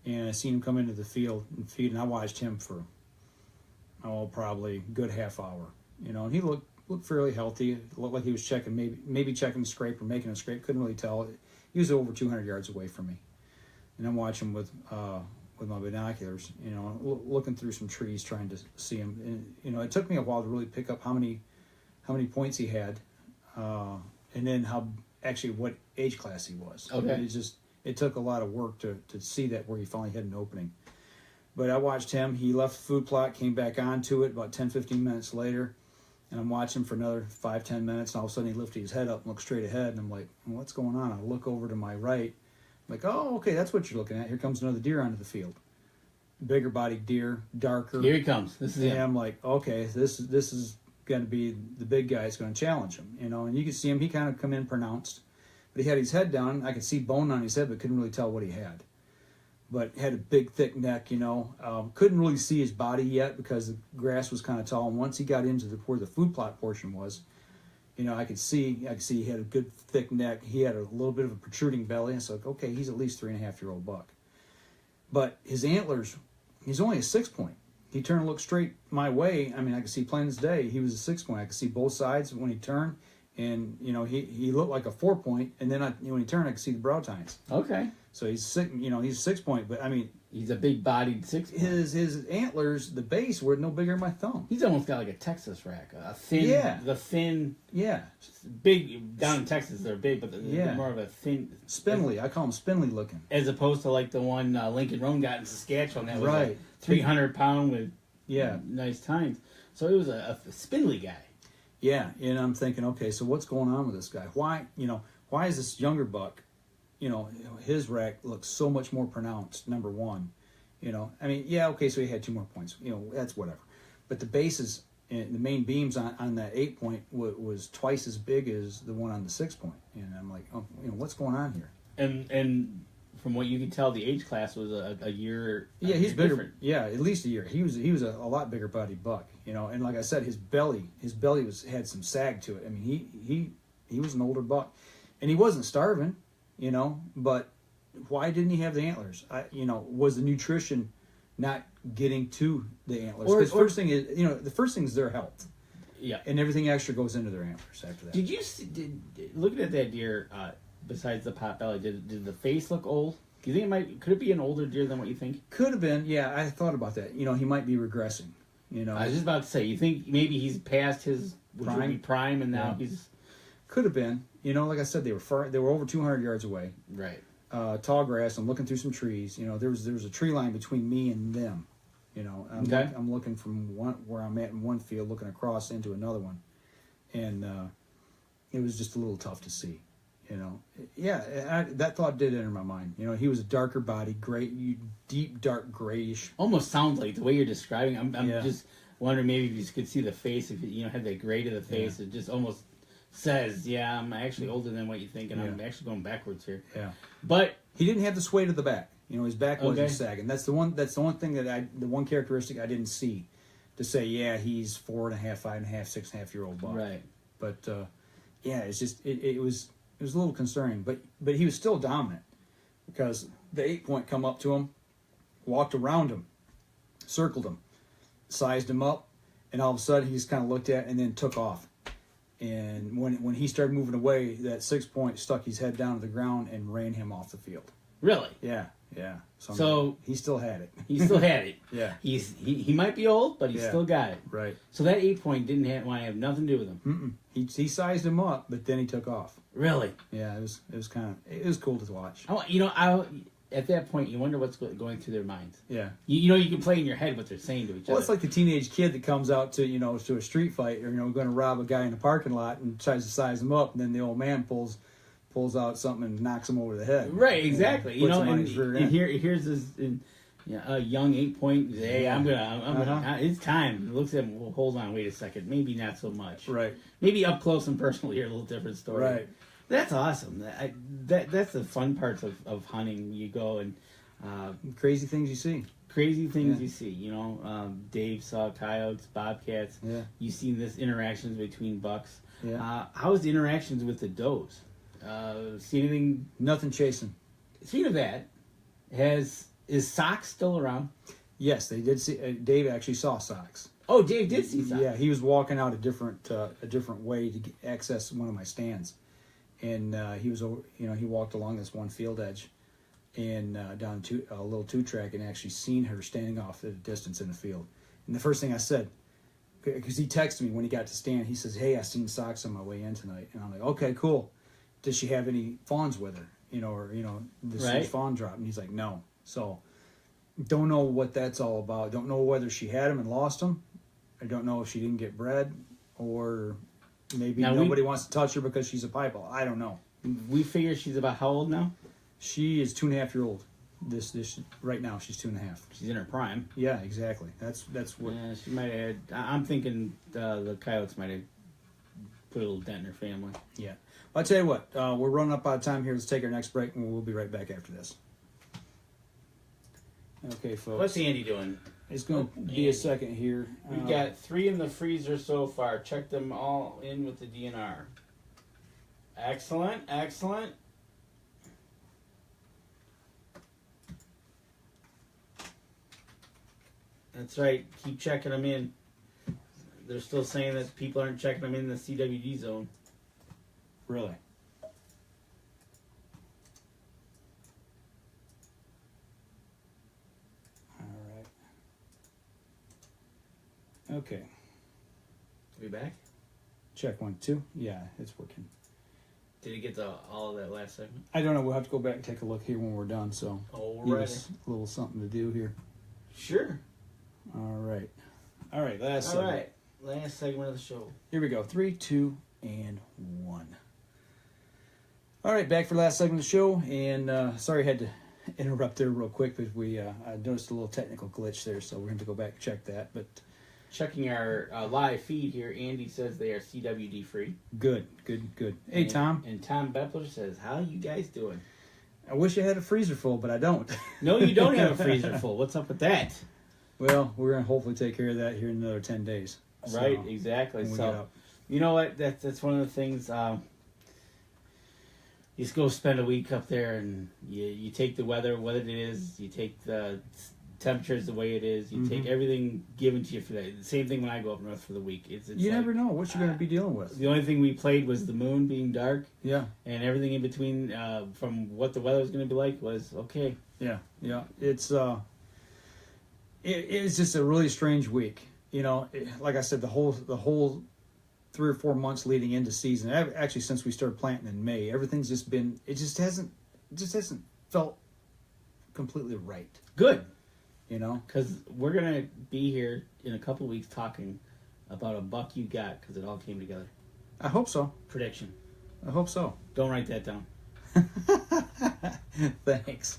and I seen him come into the field and feed, and I watched him for probably a good half hour. And he looked fairly healthy. It looked like he was checking, maybe checking the scrape or making a scrape. Couldn't really tell. He was over 200 yards away from me, and I'm watching with my binoculars, looking through some trees trying to see him. And it took me a while to really pick up how many points he had, and then what age class he was. Okay. It took a lot of work to see that where he finally had an opening. But I watched him. He left the food plot, came back onto it about 10-15 minutes later, and I'm watching for another 5-10 minutes, and all of a sudden he lifted his head up and looked straight ahead, and I'm like, what's going on? I look over to my right. I'm like, oh, okay, that's what you're looking at. Here comes another deer onto the field. Bigger bodied deer, darker. Here he comes. This is him. I'm like, okay, this is going to be the big guy that's going to challenge him, and you could see him. He kind of come in pronounced, but he had his head down. I could see bone on his head, but couldn't really tell what he had. But had a big, thick neck, couldn't really see his body yet because the grass was kind of tall. And once he got into where the food plot portion was, I could see he had a good, thick neck. He had a little bit of a protruding belly. And so, okay, he's at least 3.5-year-old buck. But his antlers, he's only a 6-point. he turned and looked straight my way. I mean, I could see plain as day. He was a 6 point. I could see both sides when he turned. And, you know, he looked like a 4 point. And then when he turned, I could see the brow tines. Okay. So he's six, you know, he's a 6 point. But, I mean, he's a big-bodied 6 point. His antlers, the base, were no bigger than my thumb. He's almost got like a Texas rack. A thin. Yeah. The thin. Yeah. Big. Down in Texas, they're big, but they're more of a thin. Spindly. I call them spindly looking. As opposed to like the one Lincoln Roan got in Saskatchewan. That was right. 300 pound with yeah nice tines. So it was a spindly guy. Yeah, and I'm thinking, okay, so what's going on with this guy? Why is this younger buck, you know, his rack looks so much more pronounced, number one. You know, I mean, yeah, okay, so he had 2 more points. You know, that's whatever. But the bases, and the main beams on that 8 point was twice as big as the one on the 6 point. And I'm like, oh, you know, what's going on here? And from what you can tell, the age class was a year. Yeah, he's bigger. Different. Yeah, at least a year. He was a lot bigger body buck, you know. And like I said, his belly had some sag to it. I mean, he was an older buck, and he wasn't starving, you know. But why didn't he have the antlers? Was the nutrition not getting to the antlers? Because first thing is, you know, the first thing is their health. Yeah, and everything extra goes into their antlers after that. Did you looking at that deer? Besides the pot belly, did the face look old? Do you think could it be an older deer than what you think? Could have been, yeah. I thought about that. You know, he might be regressing. You know, I was just about to say, you think maybe he's past his prime, and now he's could have been. You know, like I said, they were over 200 yards away. Right. Tall grass. I'm looking through some trees. You know, there was a tree line between me and them. You know, I'm looking from where I'm at in one field, looking across into another one, and it was just a little tough to see. You know, yeah, that thought did enter my mind. You know, he was a darker body, deep, dark grayish. Almost sounds like the way you're describing. I'm just wondering maybe if you could see the face. If you had that gray to the face, it just almost says, "Yeah, I'm actually older than what you think, and I'm actually going backwards here." Yeah, but he didn't have the sway to the back. You know, his back wasn't sagging. That's the one thing the one characteristic I didn't see to say, yeah, he's 4.5, 5.5, 6.5-year-old buck. Right. But it's just it was. It was a little concerning, but he was still dominant because the 8 point come up to him, walked around him, circled him, sized him up, and all of a sudden he just kind of looked at it and then took off. And when he started moving away, that 6 point stuck his head down to the ground and ran him off the field. Really? Yeah. So he still had it. He still had it. Yeah. He might be old, but he still got it. Right. So that 8 point didn't want to have nothing to do with him. He sized him up, but then he took off. Really? Yeah. It was cool to watch. At that point, you wonder what's going through their minds. Yeah. You can play in your head what they're saying to each other. Well, it's like the teenage kid that comes out to a street fight, or going to rob a guy in a parking lot and tries to size him up, and then the old man pulls out something and knocks him over the head. Right, exactly. And here's this a young 8 point. Hey, I'm gonna. It's time. He looks at him. Well, hold on, wait a second. Maybe not so much. Right. Maybe up close and personal. You're a little different story. Right. That's awesome. That's the fun parts of hunting. You go and crazy things you see. You see. Dave saw coyotes, bobcats. Yeah. You've seen this interactions between bucks. Yeah. How's the interactions with the does? See anything? Nothing chasing. Speaking of that, is Socks still around? Yes, they did see. Dave actually saw Socks. Oh, Dave did see Socks. Yeah, he was walking out a different way to access one of my stands, and he walked along this one field edge, and down to a little 2-track, and actually seen her standing off at a distance in the field. And the first thing I said, because he texted me when he got to stand, he says, "Hey, I seen Socks on my way in tonight," and I'm like, "Okay, cool. Does she have any fawns with her? This huge fawn drop?" And he's like, "No." So, don't know what that's all about. Don't know whether she had him and lost him. I don't know if she didn't get bred, or maybe nobody wants to touch her because she's a piebald. I don't know. We figure she's about how old now? She is 2.5-year-old. This right now she's 2.5. She's in her prime. Yeah, exactly. That's what. Yeah, she might have. I'm thinking the coyotes might have put a little dent in her family. Yeah. I'll tell you what, we're running up out of time here. Let's take our next break, and we'll be right back after this. Okay, folks. What's Andy doing? It's going to be a second here. We've got 3 in the freezer so far. Check them all in with the DNR. Excellent. That's right. Keep checking them in. They're still saying that people aren't checking them in the CWD zone. Really? All right. Okay. We back? Check 1, 2. Yeah, it's working. Did you get to all of that last segment? I don't know. We'll have to go back and take a look here when we're done. So, give us a little something to do here. Sure. All right. Last segment. All right. Last segment of the show. Here we go. 3, 2, and 1. All right, back for the last segment of the show. And sorry I had to interrupt there real quick, but I noticed a little technical glitch there, so we're going to go back and check that. But checking our live feed here, Andy says they are CWD free. Good. Hey, Tom. And Tom Beppler says, how you guys doing? I wish I had a freezer full, but I don't. No, you don't have a freezer full. What's up with that? Well, we're going to hopefully take care of that here in another 10 days. Right, so, exactly. So, you know what? That's one of the things. You just go spend a week up there, and you take the weather what it is. You take the temperatures the way it is. You take everything given to you for that. The same thing when I go up north for the week. It's you never know what you're going to be dealing with. The only thing we played was the moon being dark. Yeah. And everything in between, from what the weather was going to be like, was okay. Yeah. It's it's just a really strange week. You know, like I said, the whole 3 or 4 months leading into season, actually since we started planting in May, everything's just been, it just hasn't felt completely right. Good. You know, because we're gonna be here in a couple of weeks talking about a buck you got because it all came together. I hope so. Prediction. I hope so. Don't write that down. Thanks.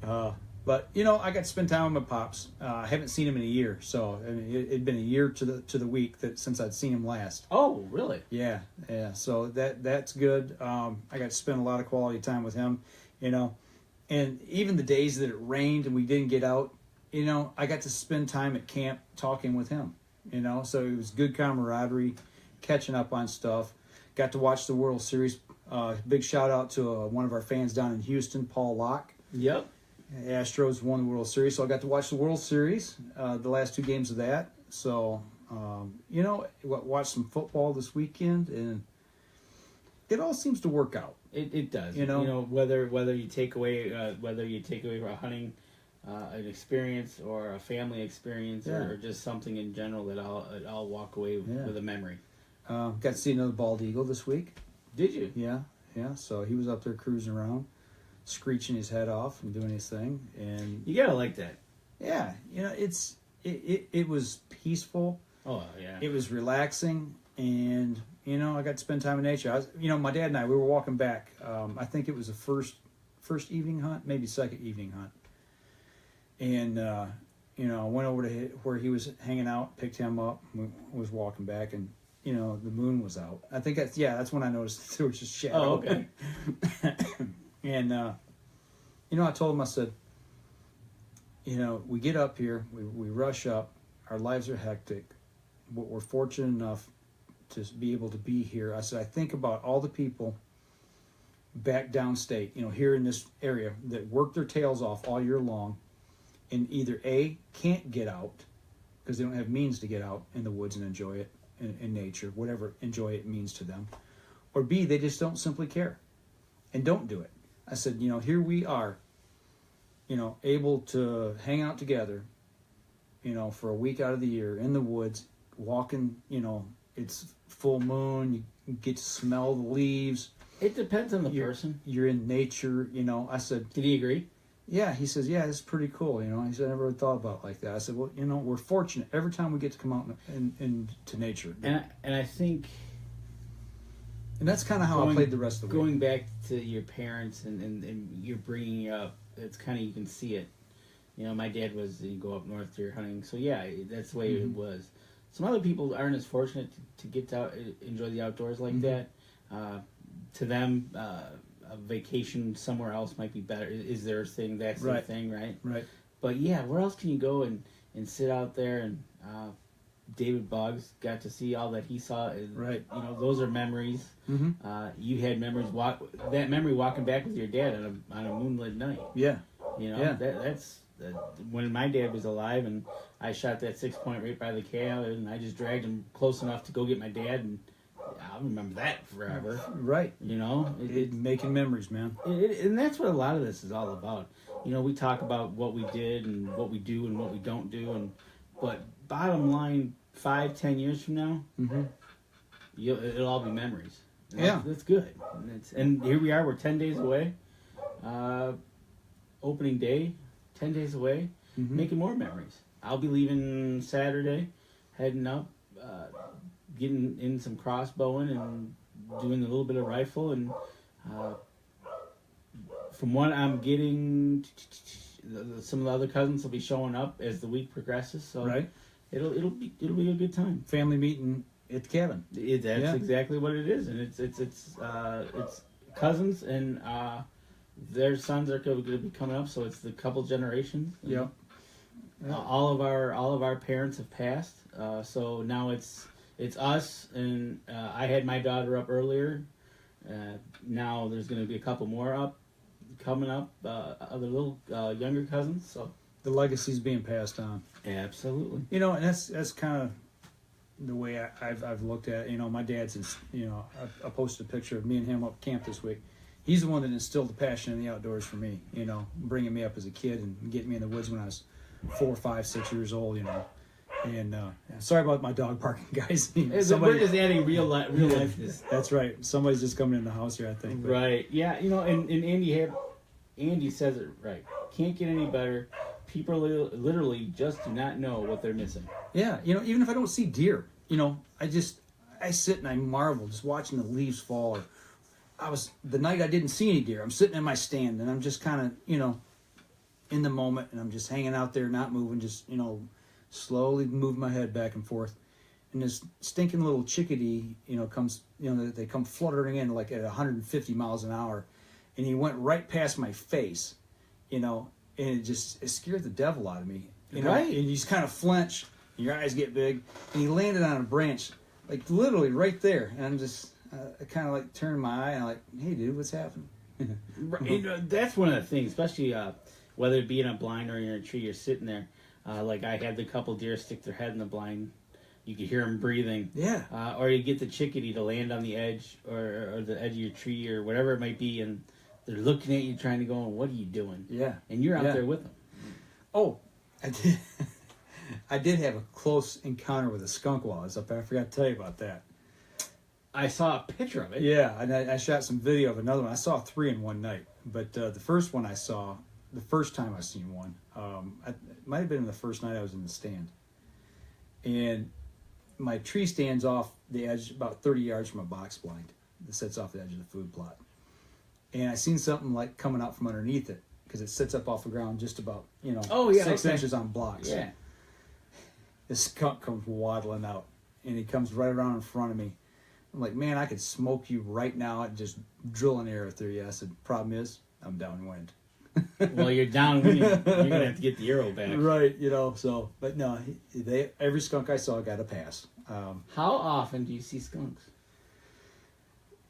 But you know, I got to spend time with my pops. I haven't seen him in a year, so I mean, it'd been a year to the week since I'd seen him last. Oh, really? Yeah. So that's good. I got to spend a lot of quality time with him. You know, and even the days that it rained and we didn't get out, you know, I got to spend time at camp talking with him. You know, so it was good camaraderie, catching up on stuff. Got to watch the World Series. Big shout out to one of our fans down in Houston, Paul Locke. Yep. Astros won the World Series, so I got to watch the World Series, the last 2 games of that. So, you know, watch some football this weekend, and it all seems to work out. It does. You know, whether you take away a hunting an experience or a family experience or just something in general that I'll walk away with a memory. Got to see another bald eagle this week. Did you? Yeah. So he was up there cruising around, screeching his head off and doing his thing, and you gotta like that. Yeah, you know, it was peaceful. Oh yeah, it was relaxing, and you know, I got to spend time in nature. My dad and I, we were walking back. I think it was the first evening hunt, maybe second evening hunt, and you know, I went over to where he was hanging out, picked him up, was walking back, and you know, the moon was out. I think that's when I noticed there was just shadow. Oh, okay. And, you know, I told him, I said, you know, we get up here, we rush up, our lives are hectic, but we're fortunate enough to be able to be here. I said, I think about all the people back downstate, you know, here in this area that work their tails off all year long and either A, can't get out because they don't have means to get out in the woods and enjoy it in nature, whatever enjoy it means to them, or B, they just don't simply care and don't do it. I said, you know, here we are, you know, able to hang out together, you know, for a week out of the year in the woods, walking, you know, it's full moon, you get to smell the leaves. It depends on the person. You're in nature, you know. I said, did he agree? Yeah, he says, yeah, it's pretty cool, you know. He said, I never really thought about it like that. I said, well, you know, we're fortunate every time we get to come out into nature. And I think... And that's kind of how I played the rest of the week. Going back to your parents and you're bringing up, it's kind of, you can see it. You know, my dad you go up north deer hunting, so yeah, that's the way it was. Some other people aren't as fortunate to get to enjoy the outdoors like that. To them, a vacation somewhere else might be better. Is their thing, that's their thing, right? Right. But yeah, where else can you go and sit out there and... David Boggs got to see all that he saw. Right. You know, those are memories. You had memories. That memory walking back with your dad on a moonlit night. Yeah. You know, when my dad was alive, and I shot that 6-point right by the cow, and I just dragged him close enough to go get my dad, and I'll remember that forever. Right. You know, making memories, man. And that's what a lot of this is all about. You know, we talk about what we did and what we do and what we don't do, but bottom line, 5-10 years from now, it'll all be memories. And that's good. And here we are. We're 10 days away. Opening day, 10 days away, making more memories. I'll be leaving Saturday, heading up, getting in some crossbowing and doing a little bit of rifle. And from what I'm getting, some of the other cousins will be showing up as the week progresses. So it'll be a good time. Family meeting at the cabin. That's exactly what it is, and it's cousins and their sons are going to be coming up, so it's the couple generations. Yeah. All of our parents have passed, so now it's us, and I had my daughter up earlier. Now there's going to be a couple more coming up, other little younger cousins. So the legacy's being passed on. Absolutely. You know, and that's kind of the way I've looked at it. You know, my dad's, I posted a picture of me and him up camp this week. He's the one that instilled the passion in the outdoors for me, you know, bringing me up as a kid and getting me in the woods when I was 4, 5, 6 years old, you know. And sorry about my dog barking, guys. We're just adding real life. That's right. Somebody's just coming in the house here, I think. But. Right. Yeah, you know, and Andy says it right. Can't get any better. People literally just do not know what they're missing. Yeah, you know, even if I don't see deer, you know, I sit and I marvel just watching the leaves fall. Or the night I didn't see any deer, I'm sitting in my stand and I'm just kind of, you know, in the moment, and I'm just hanging out there, not moving, just, you know, slowly moving my head back and forth. And this stinking little chickadee, you know, comes, you know, they come fluttering in like at 150 miles an hour. And he went right past my face, you know, and it scared the devil out of me. You know? Right. And you just kind of flinch, and your eyes get big, and he landed on a branch, like literally right there. And I'm just, I kind of like turned my eye, and I'm like, hey, dude, what's happening? You know, that's one of the things, especially whether it be in a blind or in a tree, you're sitting there. Like I had the couple deer stick their head in the blind. You could hear them breathing. Yeah. Or you get the chickadee to land on the edge or the edge of your tree or whatever it might be, and they're looking at you trying to go, what are you doing? Yeah. And you're out there with them. Oh, I did have a close encounter with a skunk while I was up there. I forgot to tell you about that. I saw a picture of it. Yeah, and I shot some video of another one. I saw 3 in one night. But the first one I saw, the first time I seen one, it might have been the first night I was in the stand. And my tree stands off the edge about 30 yards from a box blind that sits off the edge of the food plot. And I seen something like coming out from underneath it because it sits up off the ground just about, 6 inches on blocks. Yeah. This skunk comes waddling out, and he comes right around in front of me. I'm like, man, I could smoke you right now and just drill an arrow through you. I said, problem is, I'm downwind. Well, you're downwind. You're going to have to get the arrow back. Right, but no, every skunk I saw got a pass. How often do you see skunks?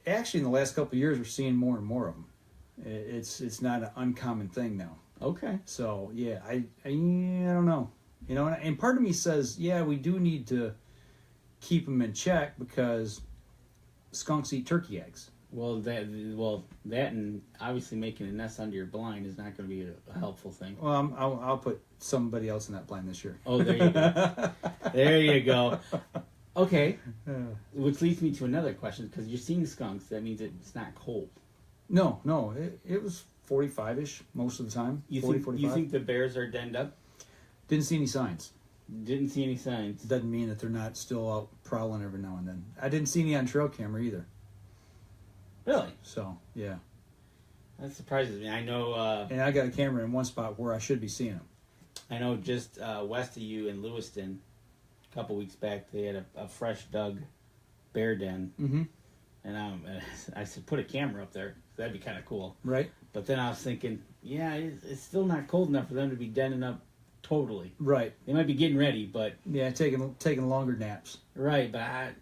Actually, in the last couple of years, we're seeing more and more of them. It's not an uncommon thing now. Okay. So, yeah, I don't know. And part of me says, yeah, we do need to keep them in check because skunks eat turkey eggs. Well, that and obviously making a nest under your blind is not going to be a helpful thing. Well, I'll put somebody else in that blind this year. Oh, there you go. There you go. Okay, which leads me to another question, because you're seeing skunks. That means it's not cold. No, it was 45-ish most of the time. 45. You think the bears are denned up? Didn't see any signs. Didn't see any signs. Doesn't mean that they're not still out prowling every now and then. I didn't see any on trail camera either. Really? So, yeah. That surprises me. I know... and I got a camera in one spot where I should be seeing them. I know just west of you in Lewiston, a couple weeks back, they had a fresh dug bear den. Mm-hmm. And I said, put a camera up there. That'd be kind of cool. Right. But then I was thinking, yeah, it's still not cold enough for them to be denning up totally. Right. They might be getting ready, but... Yeah, taking longer naps. Right, but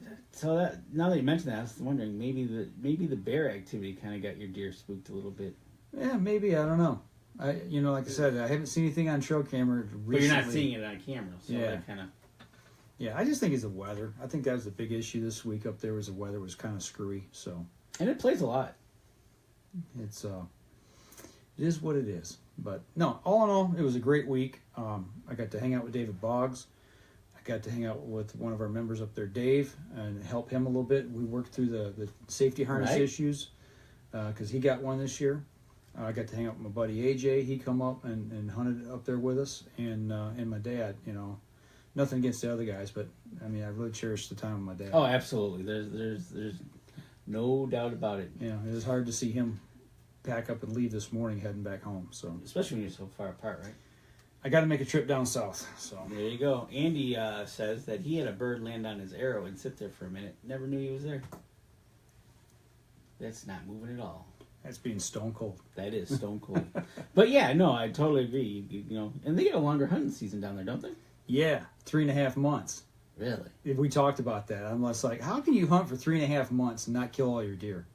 now that you mention that, I was wondering, maybe the bear activity kind of got your deer spooked a little bit. Yeah, maybe, I don't know. Like I said, I haven't seen anything on trail camera recently. But you're not seeing it on camera, so that kind of... Yeah, I just think it's the weather. I think that was the big issue this week up there was the weather was kind of screwy. So, and it plays a lot. It is what it is. But no, all in all, it was a great week. I got to hang out with David Boggs. I got to hang out with one of our members up there, Dave, and help him a little bit. We worked through the safety harness issues because he got one this year. I got to hang out with my buddy AJ. He come up and hunted up there with us, and my dad. Nothing against the other guys, but I mean, I really cherished the time with my dad. Oh, absolutely. There's no doubt about it. Yeah, it was hard to see him pack up and leave this morning, heading back home. So, especially when you're so far apart, right? I got to make a trip down south. So there you go. Andy says that he had a bird land on his arrow and sit there for a minute. Never knew he was there. That's not moving at all. That's being stone cold. That is stone cold. But yeah, no, I totally agree. And they get a longer hunting season down there, don't they? Yeah, 3.5 months. Really? We talked about that. I'm just like, how can you hunt for 3.5 months and not kill all your deer?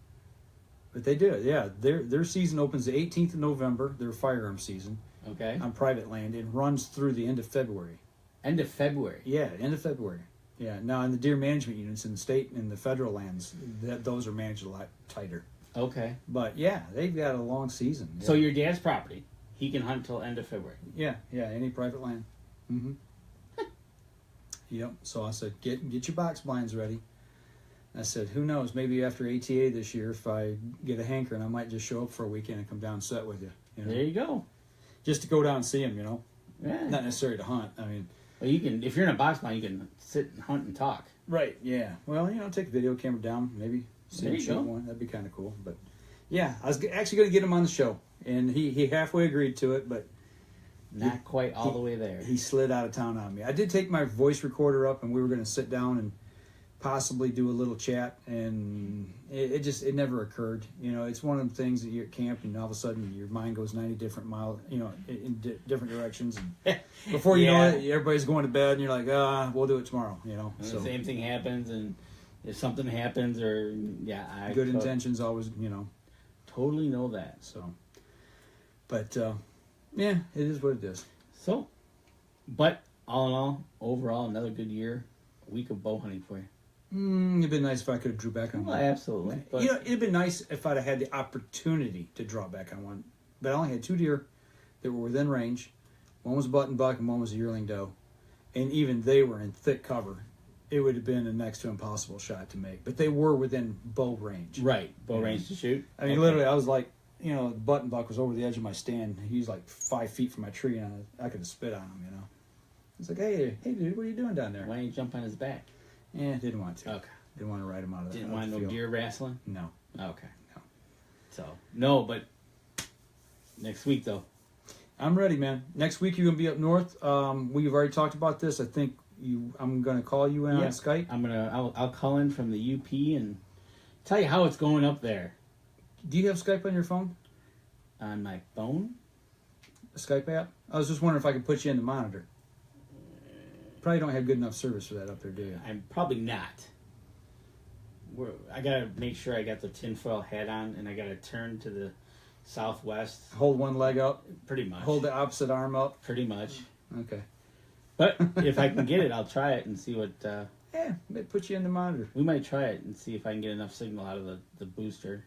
But they do. Yeah, their season opens the 18th of November. Their firearm season. Okay. On private land. It runs through the end of February. End of February. Yeah, end of February. Yeah. Now in the deer management units in the state and the federal lands, those are managed a lot tighter. Okay. But yeah, they've got a long season. Yeah. So your dad's property, he can hunt till end of February. Yeah. Any private land. Mm-hmm. Yep. So I said, get your box blinds ready. I said, who knows? Maybe after ATA this year, if I get a hankering, I might just show up for a weekend and come down and set with you. There you go. Just to go down and see them, Yeah. Not necessarily to hunt. I mean, well, you can, if you're in a box blind, you can sit and hunt and talk. Right. Yeah. Well, take a video camera down, maybe see him shoot one. That'd be kind of cool. But yeah, I was actually going to get him on the show, and he halfway agreed to it, but. Not quite all the way there. He slid out of town on me. I did take my voice recorder up, and we were going to sit down and possibly do a little chat, and it never occurred. It's one of the things that you're at camp, and all of a sudden your mind goes 90 different miles, in different directions. And before you know it, everybody's going to bed, and you're like, we'll do it tomorrow. So the same thing happens, and if something happens, or good intentions always, totally know that. So, but. Yeah, it is what it is. So, but all in all, overall, another good year, a week of bow hunting for you. It'd been nice if I could have drew back on one. Absolutely. But, it'd been nice if I'd have had the opportunity to draw back on one. But I only had 2 deer that were within range. One was a button buck and one was a yearling doe. And even they were in thick cover. It would have been a next to impossible shot to make. But they were within bow range. Right, bow range to shoot. I mean, literally, I was like, the button buck was over the edge of my stand. He was like 5 feet from my tree, and I could have spit on him, It's like, hey, dude, what are you doing down there? Why didn't you jump on his back? Yeah, didn't want to. Okay. Didn't want to ride him out of Didn't want no deer wrestling? No. Okay. No. So, no, but next week, though. I'm ready, man. Next week, you're going to be up north. We've already talked about this. I think I'm going to call you in on Skype. I'll call in from the UP and tell you how it's going up there. Do you have Skype on your phone? On my phone? A Skype app? I was just wondering if I could put you in the monitor. Probably don't have good enough service for that up there, do you? I'm probably not. I got to make sure I got the tinfoil hat on, and I got to turn to the southwest. Hold one leg up? Pretty much. Hold the opposite arm up? Pretty much. Okay. But if I can get it, I'll try it and see what... yeah, put you in the monitor. We might try it and see if I can get enough signal out of the booster.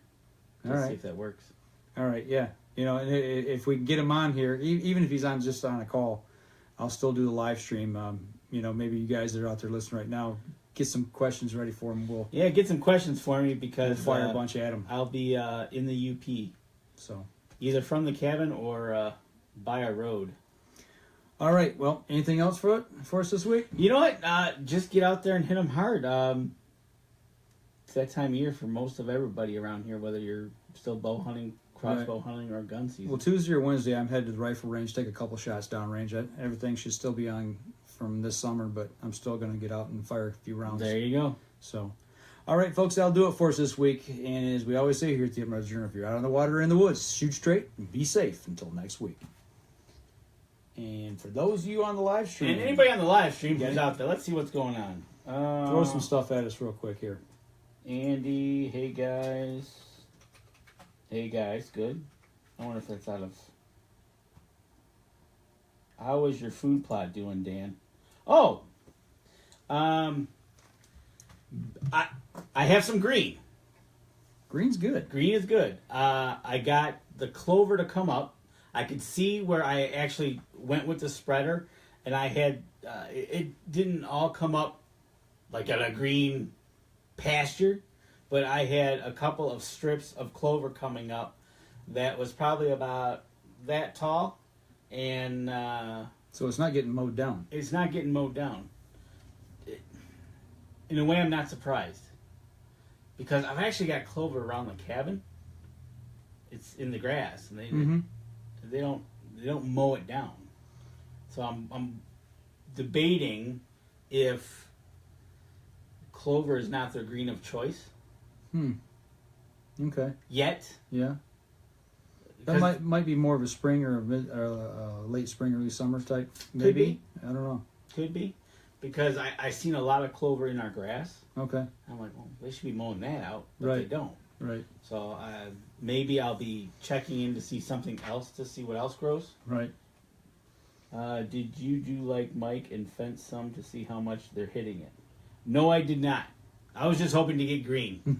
To see if that works. All right, yeah. And if we can get him on here, even if he's just on a call, I'll still do the live stream. Maybe you guys that are out there listening right now, get some questions ready for him. Get some questions for me because we'll fire a bunch at him. I'll be in the UP. So either from the cabin or by our road. All right. Well, anything else for us this week? You know what? Just get out there and hit them hard. It's that time of year for most of everybody around here, whether you're still bow hunting, crossbow hunting, or gun season. Well, Tuesday or Wednesday, I'm headed to the rifle range, take a couple shots downrange. Everything should still be on from this summer, but I'm still going to get out and fire a few rounds. There you go. So, all right, folks, that'll do it for us this week. And as we always say here at the Uprise Journal, if you're out on the water or in the woods, shoot straight and be safe until next week. And for those of you on the live stream, and anybody on the live stream who's out there, let's see what's going on. Throw some stuff at us real quick here. Andy, hey guys, good. I wonder if that's out of How is your food plot doing, Dan? Oh, I have some green. Green's good. Green is good. I got the clover to come up. I could see where I actually went with the spreader, and I had it didn't all come up like at a green pasture, but I had a couple of strips of clover coming up that was probably about that tall, and so it's not getting mowed down. It's not getting mowed down. In a way, I'm not surprised, because I've actually got clover around the cabin. It's in the grass, and they don't mow it down. So I'm debating if clover is not their green of choice. Okay. Yet. Yeah. That might be more of a spring or a late spring, early summer type. Maybe. Could be. I don't know. Could be. Because I seen a lot of clover in our grass. Okay. I'm like, well, they should be mowing that out, but right. they don't. Right. So maybe I'll be checking in to see something else, to see what else grows. Right. Did you do like Mike and fence some to see how much they're hitting it? No, I did not. I was just hoping to get green.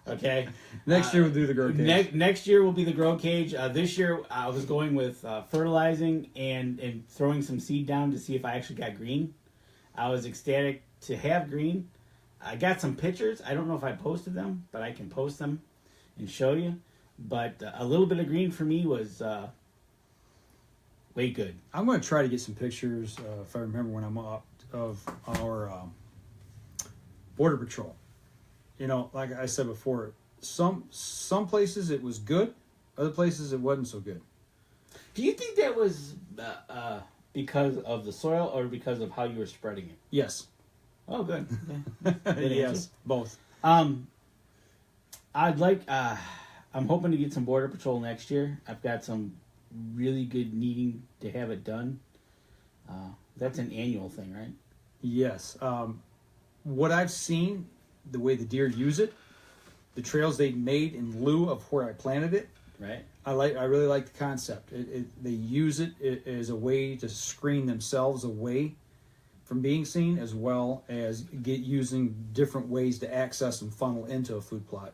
Okay. Next year we'll do the grow cage. Next year will be the grow cage. This year I was going with fertilizing and throwing some seed down to see if I actually got green. I was ecstatic to have green. I got some pictures. I don't know if I posted them, but I can post them and show you. But a little bit of green for me was way good. I'm going to try to get some pictures, if I remember when I'm up, of our Border Patrol. You know, like I said before, some places it was good, other places it wasn't so good. Do you think that was because of the soil or because of how you were spreading it? Yes. Oh, good. Yes, both. I'd like. I'm hoping to get some Border Patrol next year. I've got some really good needing to have it done. That's an annual thing, right? Yes. What I've seen, the way the deer use it, the trails they made in lieu of where I planted it. Right. I really like the concept. They use it as a way to screen themselves away from being seen, as well as using different ways to access and funnel into a food plot,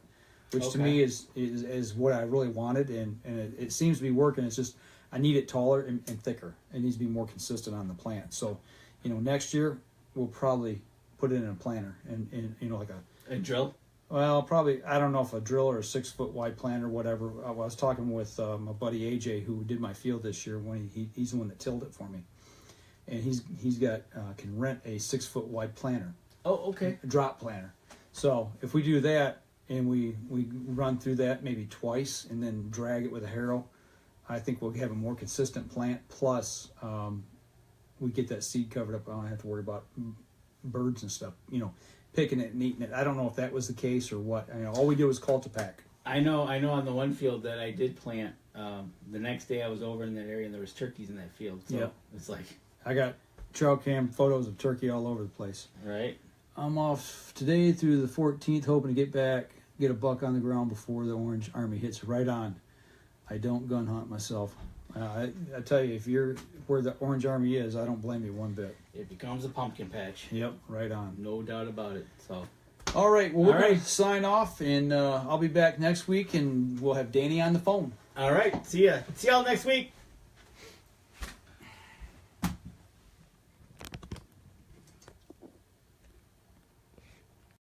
which to me is what I really wanted, and it seems to be working. It's just I need it taller and thicker. It needs to be more consistent on the plant. So, next year we'll probably put it in a planter and like a drill. Well, probably, I don't know if a drill or a 6 foot wide planter or whatever. I was talking with my buddy AJ, who did my field this year. When he's the one that tilled it for me, and he's got can rent a 6 foot wide planter. Oh, okay. A drop planter. So if we do that and we run through that maybe twice and then drag it with a harrow, I think we'll have a more consistent plant. Plus, we get that seed covered up. I don't have to worry about birds and stuff. Picking it and eating it. I don't know if that was the case or what. All we did was cultipack. I know on the one field that I did plant, the next day I was over in that area and there was turkeys in that field. So it's like... I got trail cam photos of turkey all over the place. Right. I'm off today through the 14th, hoping to get a buck on the ground before the Orange Army hits right on. I don't gun hunt myself. I tell you, if you're where the Orange Army is, I don't blame you one bit. It becomes a pumpkin patch. Yep, right on. No doubt about it. So, all right, well, we're going to sign off, and I'll be back next week, and we'll have Danny on the phone. All right, see ya. See y'all next week.